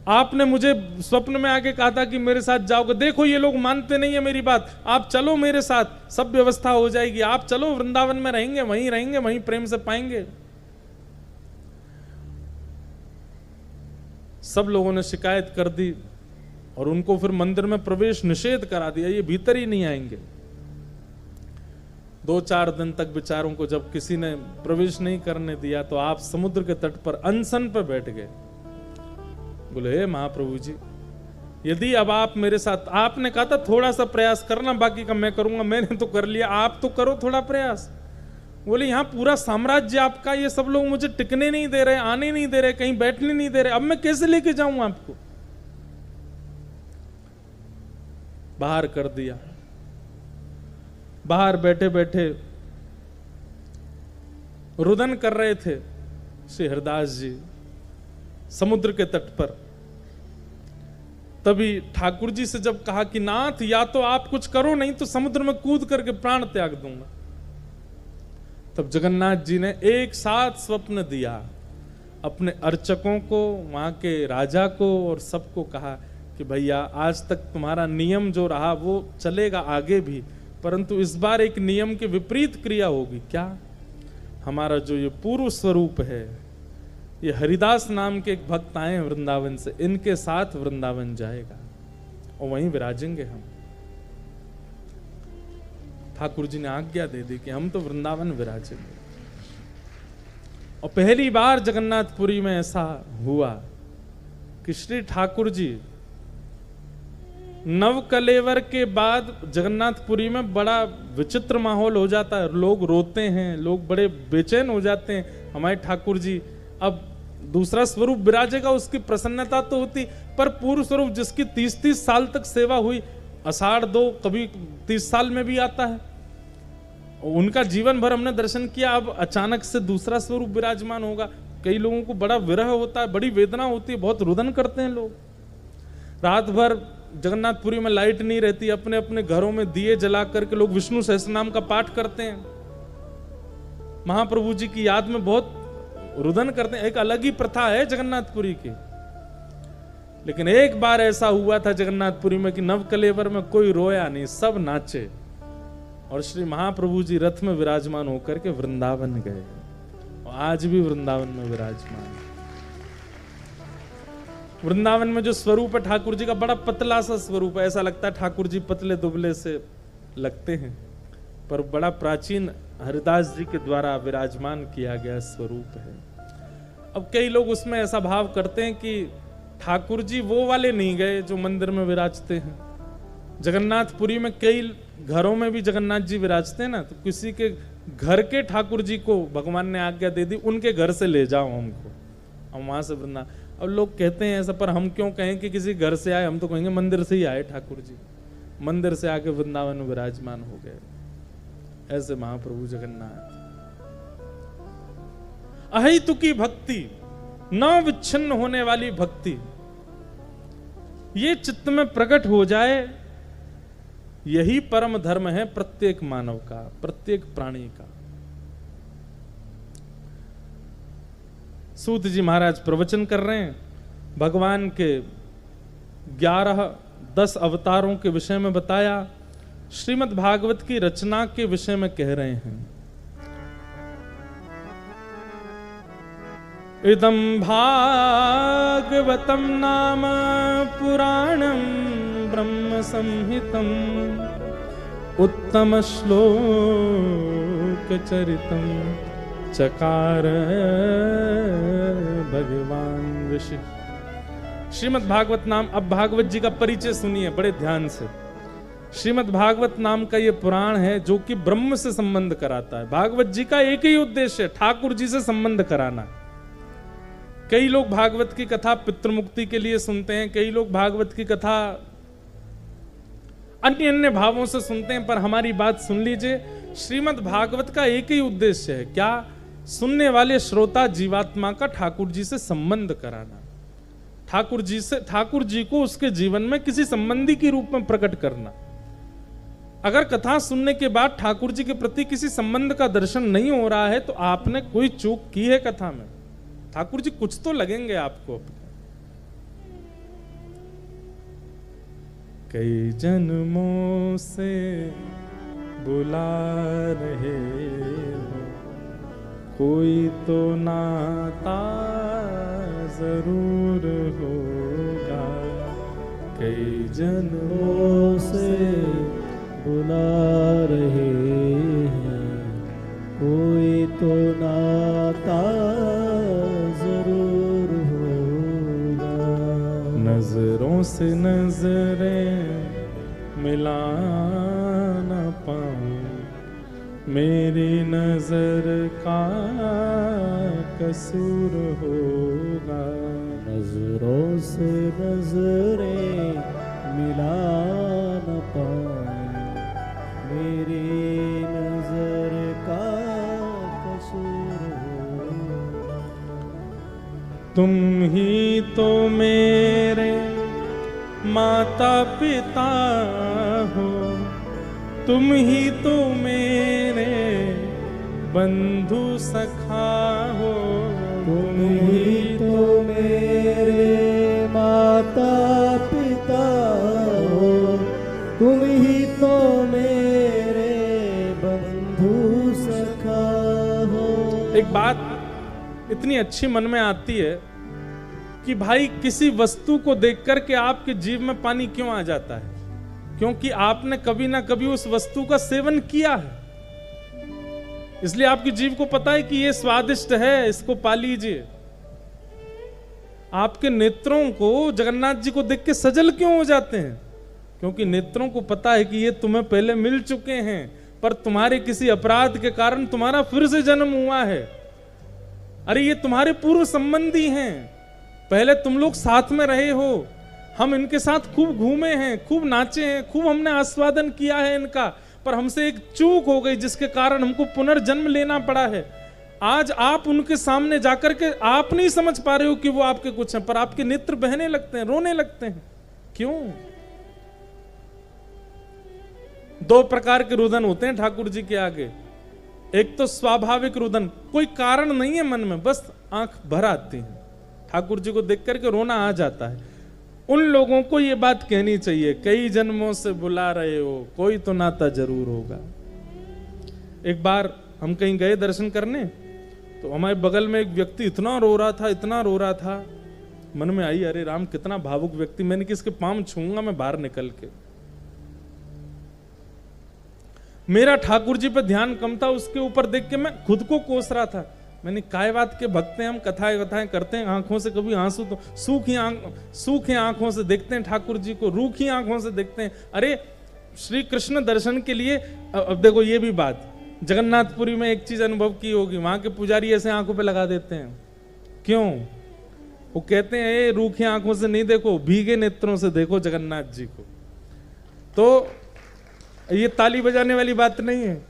आपने मुझे स्वप्न में आके कहा था कि मेरे साथ जाओगे, देखो ये लोग मानते नहीं है मेरी बात, आप चलो मेरे साथ, सब व्यवस्था हो जाएगी, आप चलो वृंदावन में रहेंगे, वहीं प्रेम से पाएंगे। सब लोगों ने शिकायत कर दी और उनको फिर मंदिर में प्रवेश निषेध करा दिया, ये भीतर ही नहीं आएंगे। 2-4 दिन तक बेचारों को जब किसी ने प्रवेश नहीं करने दिया तो आप समुद्र के तट पर अनशन पर बैठ गए। बोले हे महाप्रभु जी, यदि अब आप मेरे साथ, आपने कहा था थोड़ा सा प्रयास करना, बाकी का मैं करूंगा, मैंने तो कर लिया, आप तो करो थोड़ा प्रयास। बोले यहाँ पूरा साम्राज्य आपका, ये सब लोग मुझे टिकने नहीं दे रहे, आने नहीं दे रहे, कहीं बैठने नहीं दे रहे, अब मैं कैसे लेके जाऊं आपको? बाहर कर दिया। बाहर बैठे बैठे रुदन कर रहे थे श्री हरिदास जी समुद्र के तट पर। तभी ठाकुर जी से जब कहा कि नाथ या तो आप कुछ करो, नहीं तो समुद्र में कूद करके प्राण त्याग दूंगा, तब जगन्नाथ जी ने एक साथ स्वप्न दिया अपने अर्चकों को, वहां के राजा को और सबको कहा कि भैया आज तक तुम्हारा नियम जो रहा वो चलेगा आगे भी, परंतु इस बार एक नियम के विपरीत क्रिया होगी। क्या? हमारा जो ये पूर्व स्वरूप है, ये हरिदास नाम के एक भक्त आए वृंदावन से, इनके साथ वृंदावन जाएगा और वहीं विराजेंगे हम। ठाकुर जी ने आज्ञा दे दी कि हम तो वृंदावन विराजेंगे। और पहली बार जगन्नाथपुरी में ऐसा हुआ कि श्री ठाकुर जी नव कलेवर के बाद जगन्नाथपुरी में बड़ा विचित्र माहौल हो जाता है, लोग रोते हैं, लोग बड़े बेचैन हो जाते हैं। हमारे ठाकुर जी अब दूसरा स्वरूप विराजेगा, उसकी प्रसन्नता तो होती, पर पूर्व स्वरूप जिसकी 30-30 साल तक सेवा हुई, आषाढ़ 2 कभी 30 साल में भी आता है, उनका जीवन भर हमने दर्शन किया, अब अचानक से दूसरा स्वरूप विराजमान होगा। कई लोगों को बड़ा विरह होता है, बड़ी वेदना होती है, बहुत रुदन करते हैं लोग। रात भर जगन्नाथपुरी में लाइट नहीं रहती, अपने अपने घरों में दिए जला करके लोग विष्णु सहस्त्रनाम का पाठ करते हैं, महाप्रभु जी की याद में बहुत रुदन करते हैं। एक अलग ही प्रथा है जगन्नाथपुरी की। लेकिन एक बार ऐसा हुआ था जगन्नाथपुरी में कि नवकलेवर में कोई रोया नहीं, सब नाचे, और श्री महाप्रभु जी रथ में विराजमान होकर के वृंदावन गए, और आज भी वृंदावन में विराजमान। वृंदावन में जो स्वरूप है ठाकुर जी का, बड़ा पतला सा स्वरूप है, ऐसा लगता है ठाकुर जी पतले दुबले से लगते हैं, पर बड़ा प्राचीन हरिदास जी के द्वारा विराजमान किया गया स्वरूप है। अब कई लोग उसमें ऐसा भाव करते हैं कि ठाकुर जी वो वाले नहीं गए जो मंदिर में विराजते हैं। जगन्नाथपुरी में कई घरों में भी जगन्नाथ जी विराजते हैं ना, तो किसी के घर के ठाकुर जी को भगवान ने आज्ञा दे दी, उनके घर से ले जाओ हमको, हम वहां से वृंदावन। अब लोग कहते हैं ऐसा, पर हम क्यों कहें कि किसी घर से आए, हम तो कहेंगे मंदिर से ही आए ठाकुर जी, मंदिर से आके वृंदावन में विराजमान हो गए। ऐसे महाप्रभु जगन्नाथ। अहेतुकी भक्ति, न विच्छिन्न होने वाली भक्ति, ये चित्त में प्रकट हो जाए, यही परम धर्म है प्रत्येक मानव का, प्रत्येक प्राणी का। सूत जी महाराज प्रवचन कर रहे हैं, भगवान के 10 अवतारों के विषय में बताया, श्रीमद् भागवत की रचना के विषय में कह रहे हैं। इदं भागवतं नाम पुराणं ब्रह्म संहितं उत्तम श्लोक चरितं चकार भगवान ऋषि। श्रीमद् भागवत नाम, अब भागवत जी का परिचय सुनिए बड़े ध्यान से। श्रीमद् भागवत नाम का ये पुराण है जो कि ब्रह्म से संबंध कराता है। भागवत जी का एक ही उद्देश्य है, ठाकुर जी से संबंध कराना। कई लोग भागवत की कथा पितृमुक्ति के लिए सुनते हैं, कई लोग भागवत की कथा अन्य अन्य भावों से सुनते हैं, पर हमारी बात सुन लीजिए। श्रीमद् भागवत का एक ही उद्देश्य है, क्या? सुनने वाले श्रोता जीवात्मा का ठाकुर जी से संबंध कराना, ठाकुर जी को उसके जीवन में किसी संबंधी के रूप में प्रकट करना। अगर कथा सुनने के बाद ठाकुर जी के प्रति किसी संबंध का दर्शन नहीं हो रहा है तो आपने कोई चूक की है कथा में। ठाकुर जी कुछ तो लगेंगे आपको। कई जन्मों से बुला रहे हो, कोई तो नाता जरूर होगा। कई जन्मों से बुला रहे हैं, कोई तो नाता जरूर होगा। नजरों से नजरें मिला न पाऊं, मेरी नजर का कसूर होगा। नजरों से नजरें मिला न पाऊं, मेरी नजर का कसूर होगा। तुम ही तो मेरे माता पिता हो, तुम ही तो मेरे बंधु सखा हो। तुम ही तो मेरे माता पिता हो, तुम ही तो मेरे बंधु सखा हो। एक बात इतनी अच्छी मन में आती है कि भाई किसी वस्तु को देख करके आपके जीव में पानी क्यों आ जाता है? क्योंकि आपने कभी ना कभी उस वस्तु का सेवन किया है। इसलिए आपकी जीभ को पता है कि ये स्वादिष्ट है, इसको पा लीजिए। आपके नेत्रों को जगन्नाथ जी को देख के सजल क्यों हो जाते हैं? क्योंकि नेत्रों को पता है कि ये तुम्हें पहले मिल चुके हैं, पर तुम्हारे किसी अपराध के कारण तुम्हारा फिर से जन्म हुआ है। अरे ये तुम्हारे पूर्व संबंधी हैं, पहले तुम लोग साथ में रहे हो, हम इनके साथ खूब घूमे हैं, खूब नाचे हैं, खूब हमने आस्वादन किया है इनका, पर हमसे एक चूक हो गई जिसके कारण हमको पुनर्जन्म लेना पड़ा है। आज आप उनके सामने जाकर के आप नहीं समझ पा रहे हो कि वो आपके कुछ हैं, पर आपके नेत्र बहने लगते हैं, रोने लगते हैं। क्यों? दो प्रकार के रुदन होते हैं ठाकुर जी के आगे। एक तो स्वाभाविक रुदन, कोई कारण नहीं है मन में, बस आंख भर आती है, ठाकुर जी को देख करके रोना आ जाता है। उन लोगों को ये बात कहनी चाहिए, कई जन्मों से बुला रहे हो, कोई तो नाता जरूर होगा। एक बार हम कहीं गए दर्शन करने, तो हमारे बगल में एक व्यक्ति इतना रो रहा था, इतना रो रहा था, मन में आई अरे राम कितना भावुक व्यक्ति, मैंने किसके पांव छूंगा मैं बाहर निकल के। मेरा ठाकुर जी पे ध्यान कम था, उसके ऊपर देख के मैं खुद को कोस रहा था। मैंने काय बात के भक्त हैं हम, कथाएं करते हैं, आंखों से कभी आंसू तो सूखी आंखों से देखते हैं ठाकुर जी को, रूखी आंखों से देखते हैं। अरे श्री कृष्ण दर्शन के लिए, अब देखो ये भी बात, जगन्नाथपुरी में एक चीज अनुभव की होगी, वहां के पुजारी ऐसे आंखों पे लगा देते हैं। क्यों? वो कहते हैं ये रूखी आंखों से नहीं देखो, भीगे नेत्रों से देखो जगन्नाथ जी को। तो ये ताली बजाने वाली बात नहीं है,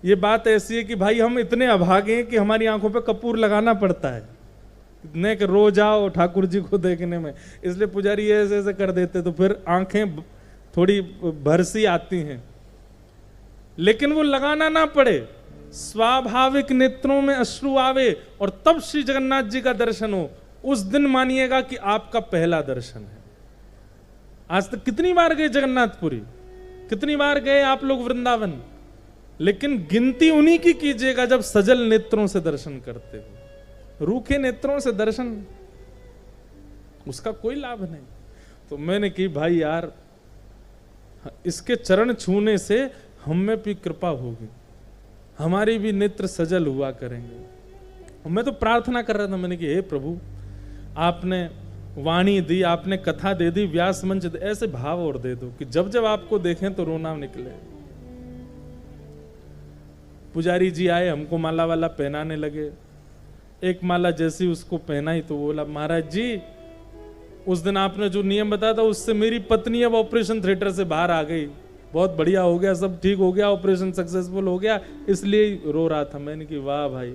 ये बात ऐसी है कि भाई हम इतने अभागे हैं कि हमारी आंखों पे कपूर लगाना पड़ता है, इतने कि रो जाओ ठाकुर जी को देखने में, इसलिए पुजारी ऐसे ऐसे कर देते, तो फिर आंखें थोड़ी भरसी आती हैं। लेकिन वो लगाना ना पड़े, स्वाभाविक नेत्रों में अश्रु आवे और तब श्री जगन्नाथ जी का दर्शन हो, उस दिन मानिएगा कि आपका पहला दर्शन है। आज तक कितनी बार गए जगन्नाथपुरी, कितनी बार गए आप लोग वृंदावन, लेकिन गिनती उन्हीं की कीजिएगा जब सजल नेत्रों से दर्शन करते हो। रूखे नेत्रों से दर्शन, उसका कोई लाभ नहीं। तो मैंने की भाई यार, इसके चरण छूने से हम में भी कृपा होगी, हमारी भी नेत्र सजल हुआ करेंगे। मैं तो प्रार्थना कर रहा था, मैंने कि हे प्रभु, आपने वाणी दी, आपने कथा दे दी, व्यास मंच दे, ऐसे भाव और दे दो कि जब जब आपको देखें तो रोना निकले। पुजारी जी आए, हमको माला वाला पहनाने लगे। एक माला जैसी उसको पहनाई तो बोला, महाराज जी उस दिन आपने जो नियम बताया था उससे मेरी पत्नी अब ऑपरेशन थिएटर से बाहर आ गई, बहुत बढ़िया हो गया, सब ठीक हो गया, ऑपरेशन सक्सेसफुल हो गया, इसलिए रो रहा था। मैंने कि वाह भाई,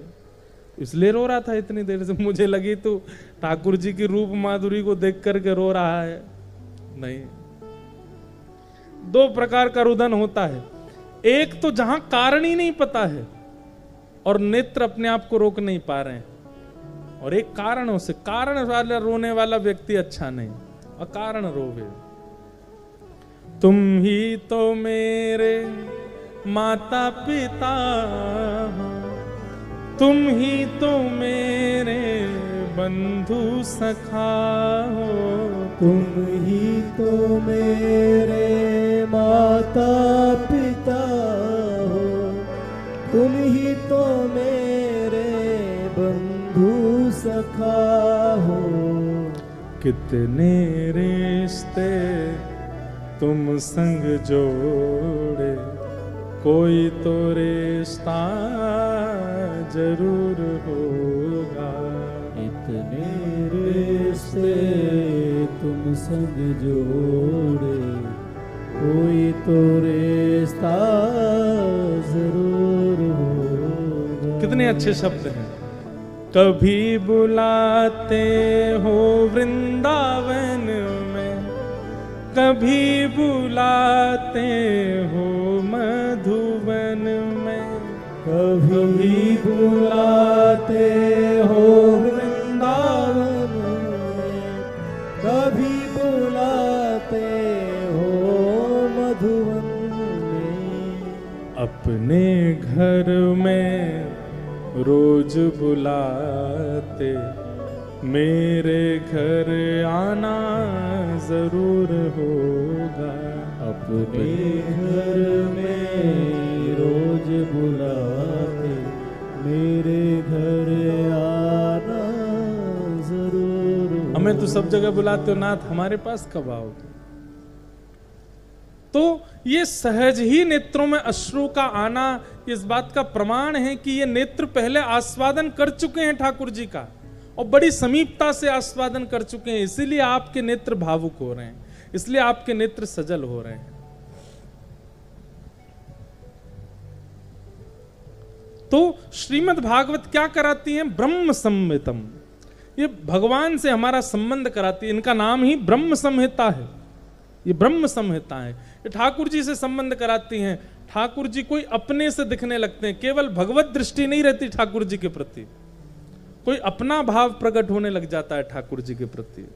इसलिए रो रहा था इतनी देर से? मुझे लगी तो ठाकुर जी की रूप माधुरी को देख करके रो रहा है। नहीं, दो प्रकार का रुदन होता है, एक तो जहां कारण ही नहीं पता है और नेत्र अपने आप को रोक नहीं पा रहे हैं, और एक कारणों से, कारण वाला रोने वाला व्यक्ति अच्छा नहीं, अकारण रोवे। तुम ही तो मेरे माता पिता हो, तुम ही तो मेरे बंधु सखा हो, तुम ही तो मेरे माता पिता हो, तुम ही तो मेरे बंधु सखा हो। कितने रिश्ते तुम संग जोड़े, कोई तो रिश्ता जरूर होगा। इतने रिश्ते तुम संग जोड़े, कोई तो रिश्ता जरूर होगा। कितने अच्छे शब्द हैं। कभी बुलाते हो वृंदावन में, कभी बुलाते हो मधुबन में, कभी बुलाते हो वृंदावन में, कभी बुलाते हो मधुबन में। अपने घर में रोज बुलाते, मेरे घर आना जरूर होगा। अपने घर में रोज बुलाते, हमें तो सब जगह बुलाते हो नाथ, हमारे पास कब आओगे? तो ये सहज ही नेत्रों में अश्रु का आना इस बात का प्रमाण है कि ये नेत्र पहले आस्वादन कर चुके हैं ठाकुर जी का, और बड़ी समीपता से आस्वादन कर चुके हैं, इसीलिए आपके नेत्र भावुक हो रहे हैं, इसलिए आपके नेत्र सजल हो रहे हैं। तो श्रीमद् भागवत क्या कराती है? ब्रह्म संहितम। ये भगवान से हमारा संबंध कराती है, इनका नाम ही ब्रह्म संहिता है, ये ब्रह्म संहिता है। ये ठाकुर जी से संबंध कराती हैं। ठाकुर जी कोई अपने से दिखने लगते हैं, केवल भगवत दृष्टि नहीं रहती ठाकुर जी के प्रति, कोई अपना भाव प्रकट होने लग जाता है ठाकुर जी के प्रति।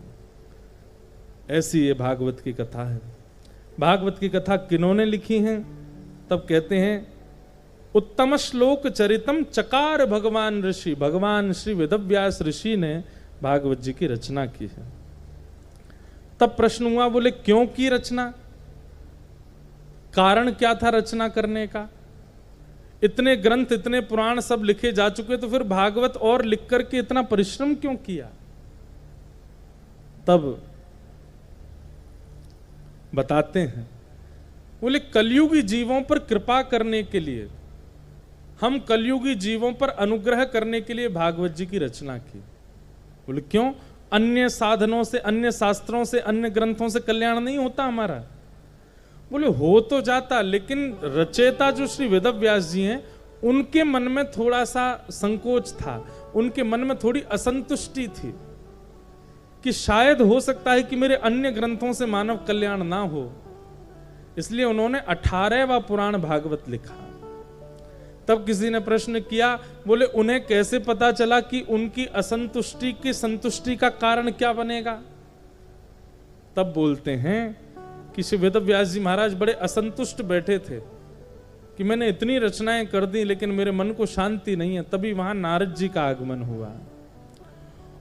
ऐसी ये भागवत की कथा है। भागवत की कथा किन्होंने लिखी है? तब कहते हैं उत्तम श्लोक चरितम चकार भगवान ऋषि, भगवान श्री वेदव्यास ऋषि ने भागवत जी की रचना की है। तब प्रश्न हुआ, बोले क्यों की रचना, कारण क्या था रचना करने का? इतने ग्रंथ इतने पुराण सब लिखे जा चुके, तो फिर भागवत और लिख करके इतना परिश्रम क्यों किया? तब बताते हैं, बोले कलयुगी जीवों पर कृपा करने के लिए, हम कलयुगी जीवों पर अनुग्रह करने के लिए भागवत जी की रचना की। बोले क्यों? अन्य साधनों से, अन्य शास्त्रों से, अन्य ग्रंथों से कल्याण नहीं होता हमारा? बोले हो तो जाता, लेकिन रचयिता जो श्री वेदव्यास जी हैं, उनके मन में थोड़ा सा संकोच था, उनके मन में थोड़ी असंतुष्टि थी कि शायद हो सकता है कि मेरे अन्य ग्रंथों से मानव कल्याण ना हो, इसलिए उन्होंने 18वां पुराण भागवत लिखा। तब किसी ने प्रश्न किया, बोले उन्हें कैसे पता चला कि उनकी असंतुष्टि की संतुष्टि का कारण क्या बनेगा? तब बोलते हैं कि श्री वेदव्यास जी महाराज बड़े असंतुष्ट बैठे थे कि मैंने इतनी रचनाएं कर दी लेकिन मेरे मन को शांति नहीं है। तभी वहां नारद जी का आगमन हुआ,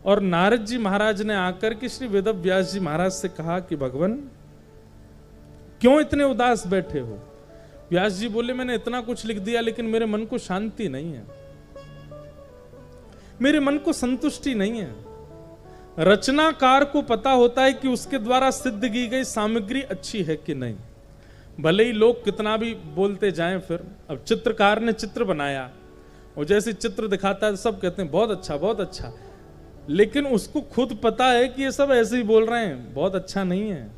और नारद जी महाराज ने आकर के श्री वेदव्यास जी महाराज से कहा कि भगवान क्यों इतने उदास बैठे हो? व्यास जी बोले मैंने इतना कुछ लिख दिया लेकिन मेरे मन को शांति नहीं है, मेरे मन को संतुष्टि नहीं है। रचनाकार को पता होता है कि उसके द्वारा सिद्ध की गई सामग्री अच्छी है कि नहीं, भले ही लोग कितना भी बोलते जाएं। फिर अब चित्रकार ने चित्र बनाया और जैसे चित्र दिखाता है सब कहते हैं बहुत अच्छा बहुत अच्छा, लेकिन उसको खुद पता है कि ये सब ऐसे ही बोल रहे हैं, बहुत अच्छा नहीं है।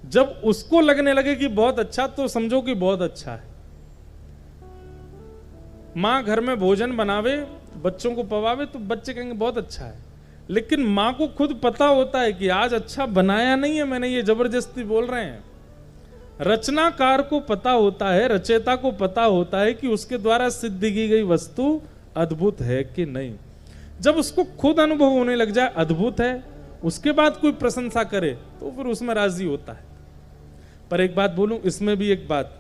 जब उसको लगने लगे कि बहुत अच्छा, तो समझो कि बहुत अच्छा है। मां घर में भोजन बनावे, बच्चों को पवावे, तो बच्चे कहेंगे बहुत अच्छा है, लेकिन मां को खुद पता होता है कि आज अच्छा बनाया नहीं है मैंने, ये जबरदस्ती बोल रहे हैं। रचनाकार को पता होता है, रचयिता को पता होता है कि उसके द्वारा सिद्ध की गई वस्तु अद्भुत है कि नहीं। जब उसको खुद अनुभव होने लग जाए अद्भुत है, उसके बाद कोई प्रशंसा करे तो फिर उसमें राजी होता है। पर एक बात बोलूं, इसमें भी एक बात,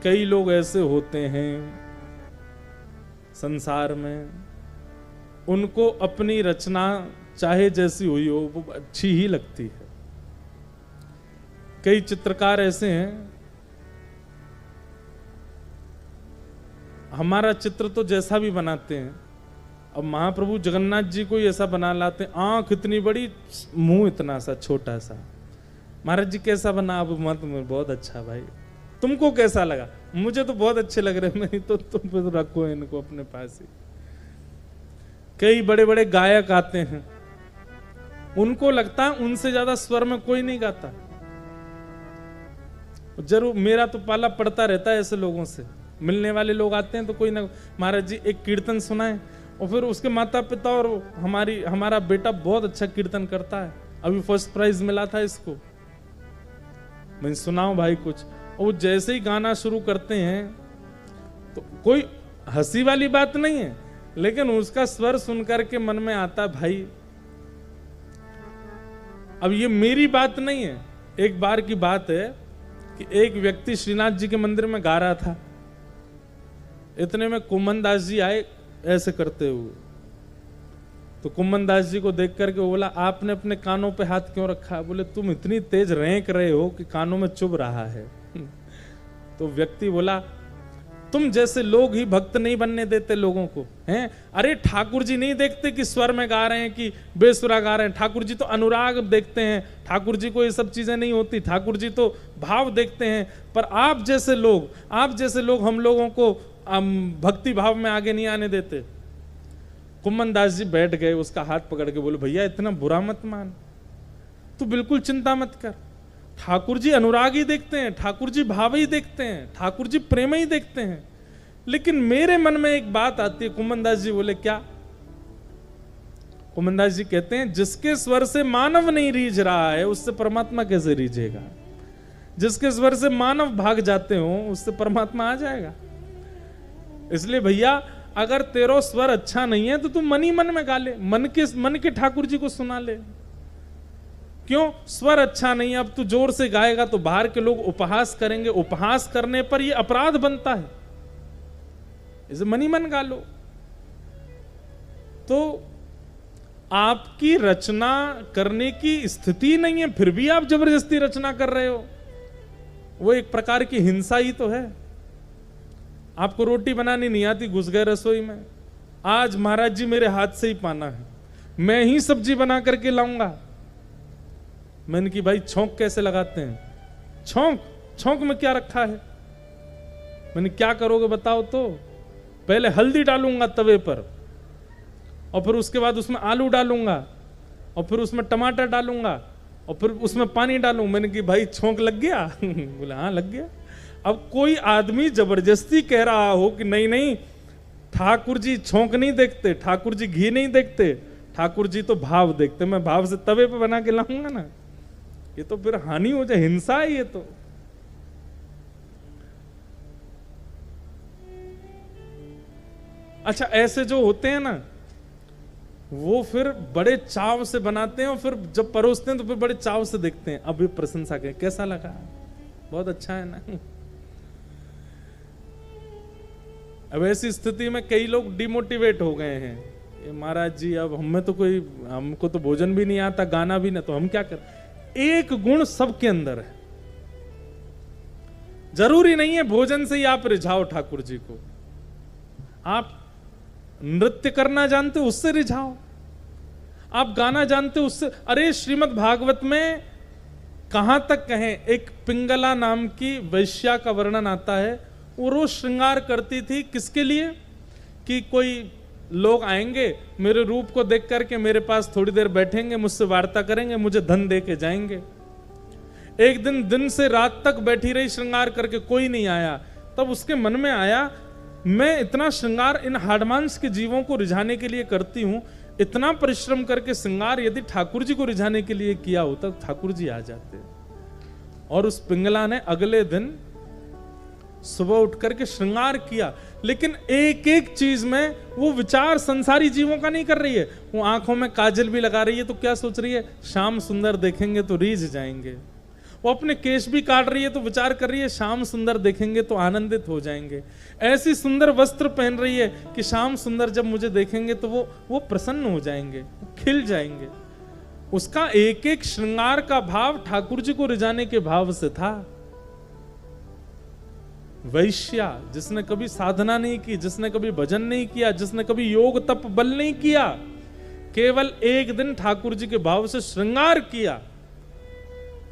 कई लोग ऐसे होते हैं संसार में, उनको अपनी रचना चाहे जैसी हुई हो वो अच्छी ही लगती है। कई चित्रकार ऐसे हैं, हमारा चित्र तो जैसा भी बनाते हैं, अब महाप्रभु जगन्नाथ जी को ऐसा बना लाते हैं, आंख इतनी बड़ी, मुंह इतना सा छोटा सा। महाराज जी कैसा बना? अब मत, बहुत अच्छा भाई, तुमको कैसा लगा? मुझे तो बहुत अच्छे लग रहे हैं, तो तुम तो रखो इनको अपने पास ही। कई बड़े बड़े गायक आते हैं, उनको लगता है उनसे ज्यादा स्वर में कोई नहीं गाता। जरूर मेरा तो पाला पड़ता रहता है ऐसे लोगों से, मिलने वाले लोग आते हैं तो कोई ना, महाराज जी एक कीर्तन सुनाए, और फिर उसके माता पिता और हमारा बेटा बहुत अच्छा कीर्तन करता है, अभी फर्स्ट प्राइज मिला था इसको, मैं सुनाऊं भाई कुछ। और वो जैसे ही गाना शुरू करते हैं तो कोई हंसी वाली बात नहीं है, लेकिन उसका स्वर सुनकर के मन में आता भाई। अब ये मेरी बात नहीं है, एक बार की बात है कि एक व्यक्ति श्रीनाथ जी के मंदिर में गा रहा था, इतने में कुमन दास जी आए ऐसे करते हुए, तो कुमन दास जी को देख करके बोला आपने अपने कानों पे हाथ क्यों रखा? बोले तुम इतनी तेज रेंक रहे हो कि कानों में चुभ रहा है। तो व्यक्ति बोला तुम जैसे लोग ही भक्त नहीं बनने देते लोगों को, हैं? अरे ठाकुर जी नहीं देखते कि स्वर में गा रहे हैं कि बेसुरा गा रहे हैं, ठाकुर जी तो अनुराग देखते हैं, ठाकुर जी को ये सब चीजें नहीं होती, ठाकुर जी तो भाव देखते हैं। पर आप जैसे लोग हम लोगों को भक्ति भाव में आगे नहीं आने देते। कुम्मन दास जी बैठ गए, उसका हाथ पकड़ के बोले, भैया इतना बुरा मत मान, तू बिल्कुल चिंता मत कर, ठाकुर जी अनुराग ही देखते हैं, ठाकुर जी भाव ही देखते हैं, ठाकुर जी प्रेम ही देखते हैं। लेकिन मेरे मन में एक बात आती है। कुम्मन दास जी बोले, क्या? कुम्मन दास जी कहते हैं, जिसके स्वर से मानव नहीं रीझ रहा है उससे परमात्मा कैसे रीझेगा? जिसके स्वर से मानव भाग जाते हो उससे परमात्मा आ जाएगा। इसलिए भैया अगर तेरा स्वर अच्छा नहीं है तो तू मन ही मन में गा ले, मन के ठाकुर जी को सुना ले। क्यों? स्वर अच्छा नहीं है, अब तू जोर से गाएगा तो बाहर के लोग उपहास करेंगे, उपहास करने पर ये अपराध बनता है, इसे मन ही मन गा लो। तो आपकी रचना करने की स्थिति नहीं है, फिर भी आप जबरदस्ती रचना कर रहे हो, वो एक प्रकार की हिंसा ही तो है। आपको रोटी बनानी नहीं आती, घुस गए रसोई में, आज महाराज जी मेरे हाथ से ही पाना है, मैं ही सब्जी बना करके लाऊंगा। मैंने कि भाई छौंक कैसे लगाते हैं? छौंक में क्या रखा है? मैंने क्या करोगे बताओ तो? पहले हल्दी डालूंगा तवे पर, और फिर उसके बाद उसमें आलू डालूंगा, और फिर उसमें टमाटर डालूंगा, और फिर उसमें पानी डालूंगा। मैंने कि भाई छौंक लग गया? बोला हाँ लग गया। अब कोई आदमी जबरदस्ती कह रहा हो कि नहीं ठाकुर जी छौंक नहीं देखते, ठाकुर जी घी नहीं देखते, ठाकुर जी तो भाव देखते, मैं भाव से तवे पे बना के लाऊंगा ना, ये तो फिर हानि हो जाए, हिंसा है ये तो। अच्छा, ऐसे जो होते हैं ना वो फिर बड़े चाव से बनाते हैं, और फिर जब परोसते हैं तो फिर बड़े चाव से देखते हैं, अब ये प्रशंसा करें कैसा लगा, बहुत अच्छा है ना। अब ऐसी स्थिति में कई लोग डिमोटिवेट हो गए हैं, ये महाराज जी अब हमको तो भोजन भी नहीं आता, गाना भी नहीं, तो हम क्या करें? एक गुण सबके अंदर है, जरूरी नहीं है भोजन से ही आप रिझाओ ठाकुर जी को। आप नृत्य करना जानते हो उससे रिझाओ, आप गाना जानते हो उससे। अरे श्रीमद् भागवत में कहां तक कहें, एक पिंगला नाम की वैश्या का वर्णन आता है, वो रोज श्रृंगार करती थी, किसके लिए? कि कोई लोग आएंगे, मेरे रूप को देख करके मेरे पास थोड़ी देर बैठेंगे, मुझसे वार्ता करेंगे, मुझे धन दे के जाएंगे। एक दिन से रात तक बैठी रही श्रृंगार करके, कोई नहीं आया। तब उसके मन में आया, मैं इतना श्रृंगार इन हाडमांस के जीवों को रिझाने के लिए करती हूं, इतना परिश्रम करके श्रृंगार यदि ठाकुर जी को रिझाने के लिए किया होता तो ठाकुर जी आ जाते। और उस पिंगला ने अगले दिन सुबह उठ करके श्रृंगार किया, लेकिन एक एक चीज में वो विचार संसारी जीवों का नहीं कर रही है। वो आंखों में काजल भी लगा रही है तो क्या सोच रही है? शाम सुंदर देखेंगे तो रीझ जाएंगे। वो अपने केश भी काट रही है तो विचार कर रही है शाम सुंदर देखेंगे तो आनंदित हो जाएंगे। ऐसी सुंदर वस्त्र पहन रही है कि शाम सुंदर जब मुझे देखेंगे तो वो प्रसन्न हो जाएंगे, वो खिल जाएंगे। उसका एक एक श्रृंगार का भाव ठाकुर जी को रिझाने के भाव से था। वैश्या जिसने कभी साधना नहीं की, जिसने कभी भजन नहीं किया, जिसने कभी योग तप बल नहीं किया, केवल एक दिन ठाकुर जी के भाव से श्रृंगार किया,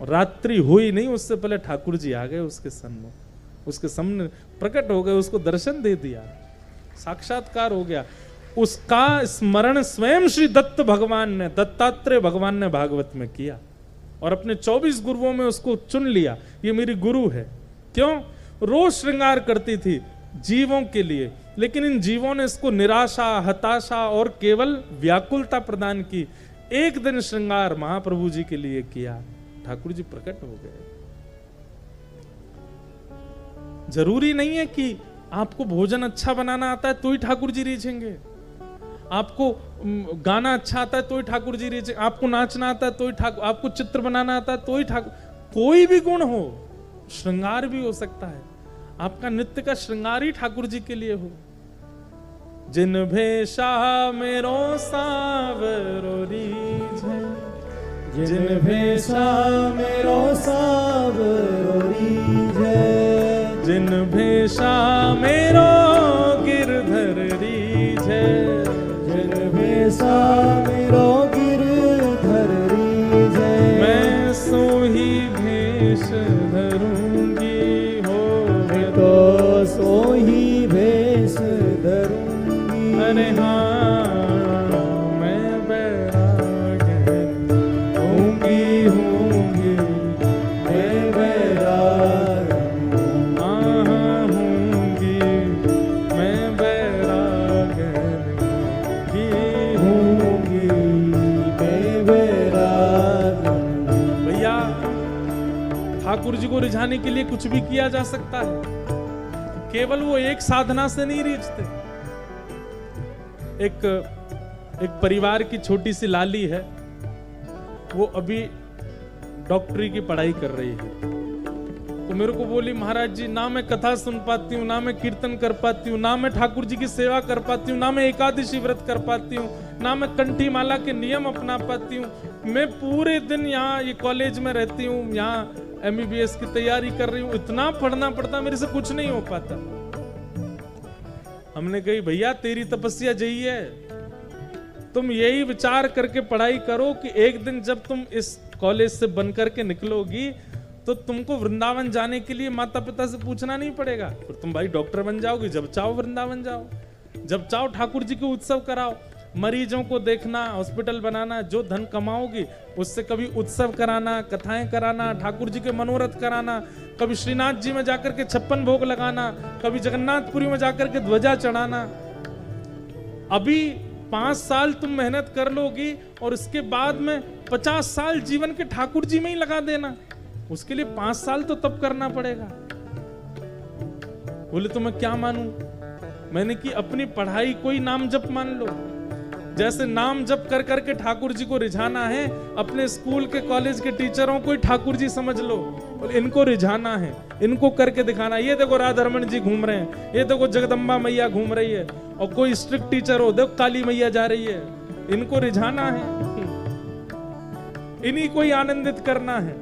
रात्रि हुई नहीं उससे पहले ठाकुर जी आ गए उसके सन्मुख, उसके सामने प्रकट हो गए, उसको दर्शन दे दिया, साक्षात्कार हो गया। उसका स्मरण स्वयं श्री दत्त भगवान ने, दत्तात्रेय भगवान ने भागवत में किया और अपने 24 गुरुओं में उसको चुन लिया, ये मेरी गुरु है। क्यों? रोज श्रृंगार करती थी जीवों के लिए, लेकिन इन जीवों ने इसको निराशा, हताशा और केवल व्याकुलता प्रदान की। एक दिन श्रृंगार महाप्रभु जी के लिए किया, ठाकुर जी प्रकट हो गए। जरूरी नहीं है कि आपको भोजन अच्छा बनाना आता है तो ही ठाकुर जी रीझेंगे, आपको गाना अच्छा आता है तो ही ठाकुर जी रीझेंगे, आपको नाचना आता है तो ही ठाकुर, आपको चित्र बनाना आता है तो ही ठाकुर। कोई भी गुण हो, श्रृंगार भी हो सकता है, आपका नित्य का श्रृंगार ही ठाकुर जी के लिए हो। जिन भेषा मेरो सावरो रीझे, जिन भेषा मेरो सावरो रीझे, जिन भेषा मेरो जी को रिझाने के लिए कुछ भी किया जा सकता है, केवल वो एक साधना से नहीं रिझते। एक परिवार की छोटी सी लाली है, वो अभी डॉक्टरी की पढ़ाई कर रही है। तो मेरे को बोली, महाराज जी ना मैं कथा सुन पाती हूँ, ना मैं कीर्तन कर पाती हूँ, ना मैं ठाकुर जी की सेवा कर पाती हूँ, ना मैं एकादशी व्रत कर पाती हूँ, ना मैं कंठी माला के नियम अपना पाती हूँ। मैं पूरे दिन यहाँ ये कॉलेज में रहती हूँ, यहाँ MBBS की तैयारी कर रही हूँ, इतना पढ़ना पड़ता, मेरे से कुछ नहीं हो पाता। हमने कही भैया तेरी तपस्या यही है, तुम यही विचार करके पढ़ाई करो कि एक दिन जब तुम इस कॉलेज से बन करके निकलोगी तो तुमको वृंदावन जाने के लिए माता पिता से पूछना नहीं पड़ेगा। फिर तुम भाई डॉक्टर बन जाओगे, जब चाहो वृंदावन जाओ, जब चाहो ठाकुर जी के उत्सव कराओ, मरीजों को देखना, हॉस्पिटल बनाना, जो धन कमाओगी उससे कभी उत्सव कराना, कथाएं कराना, ठाकुर जी के मनोरथ कराना, कभी श्रीनाथ जी में जाकर के 56 भोग लगाना, कभी जगन्नाथपुरी में जाकर के ध्वजा चढ़ाना। अभी 5 साल तुम मेहनत कर लोगी और इसके बाद में 50 साल जीवन के ठाकुर जी में ही लगा देना, उसके लिए 5 साल तो तब करना पड़ेगा। बोले तो मैं क्या मानूं? मैंने कि अपनी पढ़ाई कोई नाम जप मान लो, जैसे नाम जप कर करके ठाकुर जी को रिझाना है, अपने स्कूल के कॉलेज के टीचरों को ही ठाकुर जी समझ लो, और इनको रिझाना है, इनको करके दिखाना। ये देखो राधारमण जी घूम रहे हैं, ये देखो जगदम्बा मैया घूम रही है, और कोई स्ट्रिक्ट टीचर हो, देखो काली मैया जा रही है, इनको रिझाना है, इन्हीं को ही आनंदित करना है।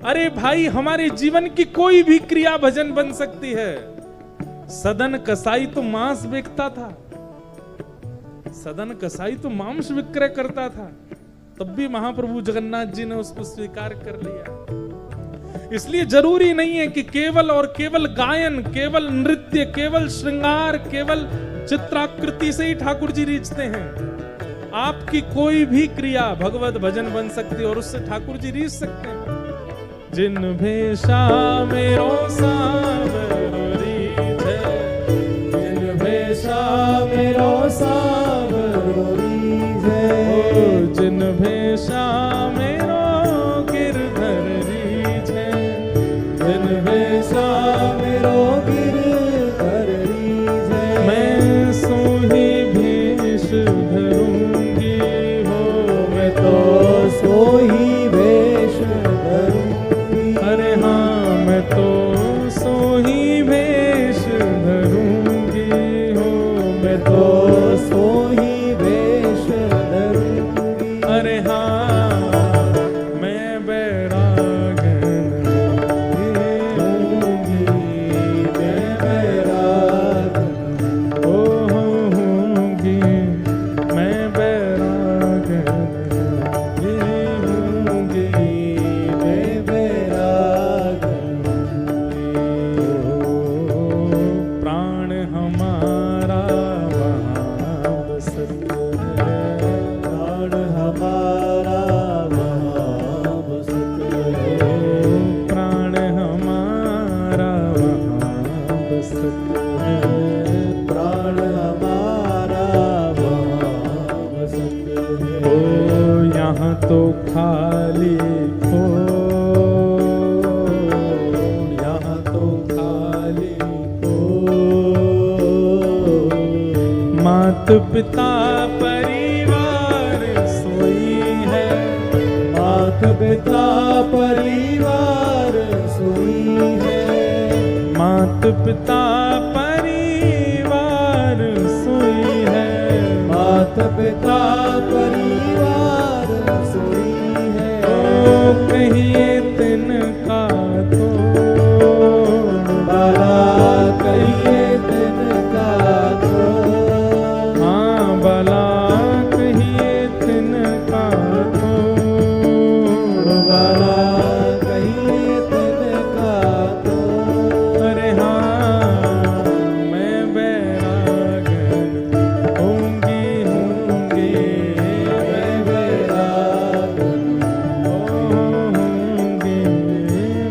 अरे भाई हमारे जीवन की कोई भी क्रिया भजन बन सकती है। सदन कसाई तो मांस बेचता था, सदन कसाई तो मांस विक्रय करता था, तब भी महाप्रभु जगन्नाथ जी ने उसको स्वीकार कर लिया। इसलिए जरूरी नहीं है कि केवल और केवल गायन, केवल नृत्य, केवल श्रृंगार, केवल चित्राकृति से ही ठाकुर जी रीझते हैं। आपकी कोई भी क्रिया भगवत भजन बन सकती है और उससे ठाकुर जी रीझ सकते हैं। जिन भेषा मेरो सावरो रीझे, जिन भेषा मेरो सावरो रीझे, जिन भेषा मेरो गिरधर रीझे, जिन भेषा मेरो गिरधर रीझे, मैं सोही भेष धरूंगी हो, मैं तो सोही भेष धरूंगी। अरे हाँ मैं तो सोही भेष धरूंगी हो, मैं तो सोही भेष धरूंगी। अरे हाँ मैं बैरागन होंगी, मैं बैरागन होंगी, मैं बैरागन होंगी, मैं बैरागन प्राण हमारा वहाँ बसत है, प्राण हमारा वहाँ बसत है, प्राण हमारा वहाँ बसत है, प्राण हमारा वहाँ बसत है। ओ यहाँ तो खाली हो, यहाँ तो खाली मात पिता परिवार सोई है, मात पिता परिवार सोई है, मात पिता परिवार सोई है, मात पिता परिवार सोई है। ओ कहिए तिनका तो बाला कहिए तिनका तो, हाँ भला कहिए तिनका तो, बाला कहिए तिनका तो। अरे हाँ मैं बैरागन होंगी होंगी, मैं बैरागन होंगी,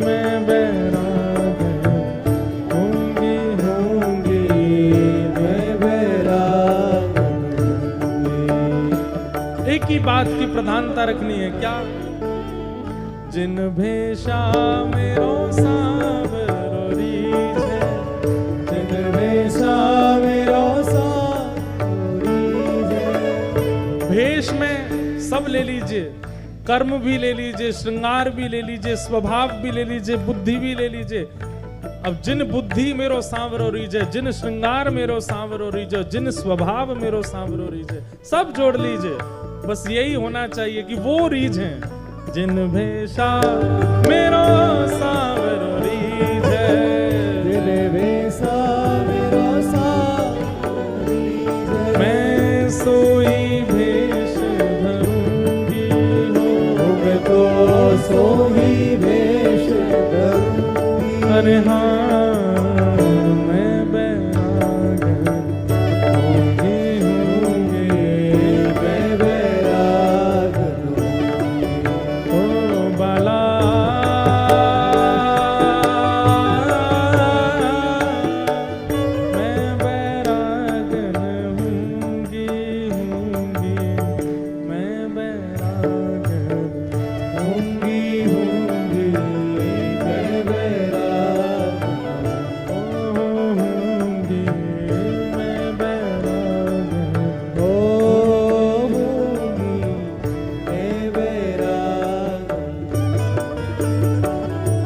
मैं बैरागन होंगी होंगी। मैं बैरागन। एक ही बात की प्रधानता रखनी है, क्या? जिन भेषा मेरो सांवरो रीझे, जिन भेषा मेरो सांवरो रीझे। भेष में सब ले लीजिए, कर्म भी ले लीजिए, श्रृंगार भी ले लीजिए, स्वभाव भी ले लीजिए, बुद्धि भी ले लीजिए। अब जिन बुद्धि मेरो सांवरो रीझे, जिन श्रृंगार मेरो सांवरो रीझे, जिन स्वभाव मेरो सांवरो रीझे, सब जोड़ लीजिए। बस यही होना चाहिए कि वो रीझे। जिन भेषा मेरो सांवरो रीझे, जिन भेषा मेरो सांवरो रीझे। मैं सोई भेष धरूंगी हो, मैं तो सोई भेष धरूंगी। अरे हाँ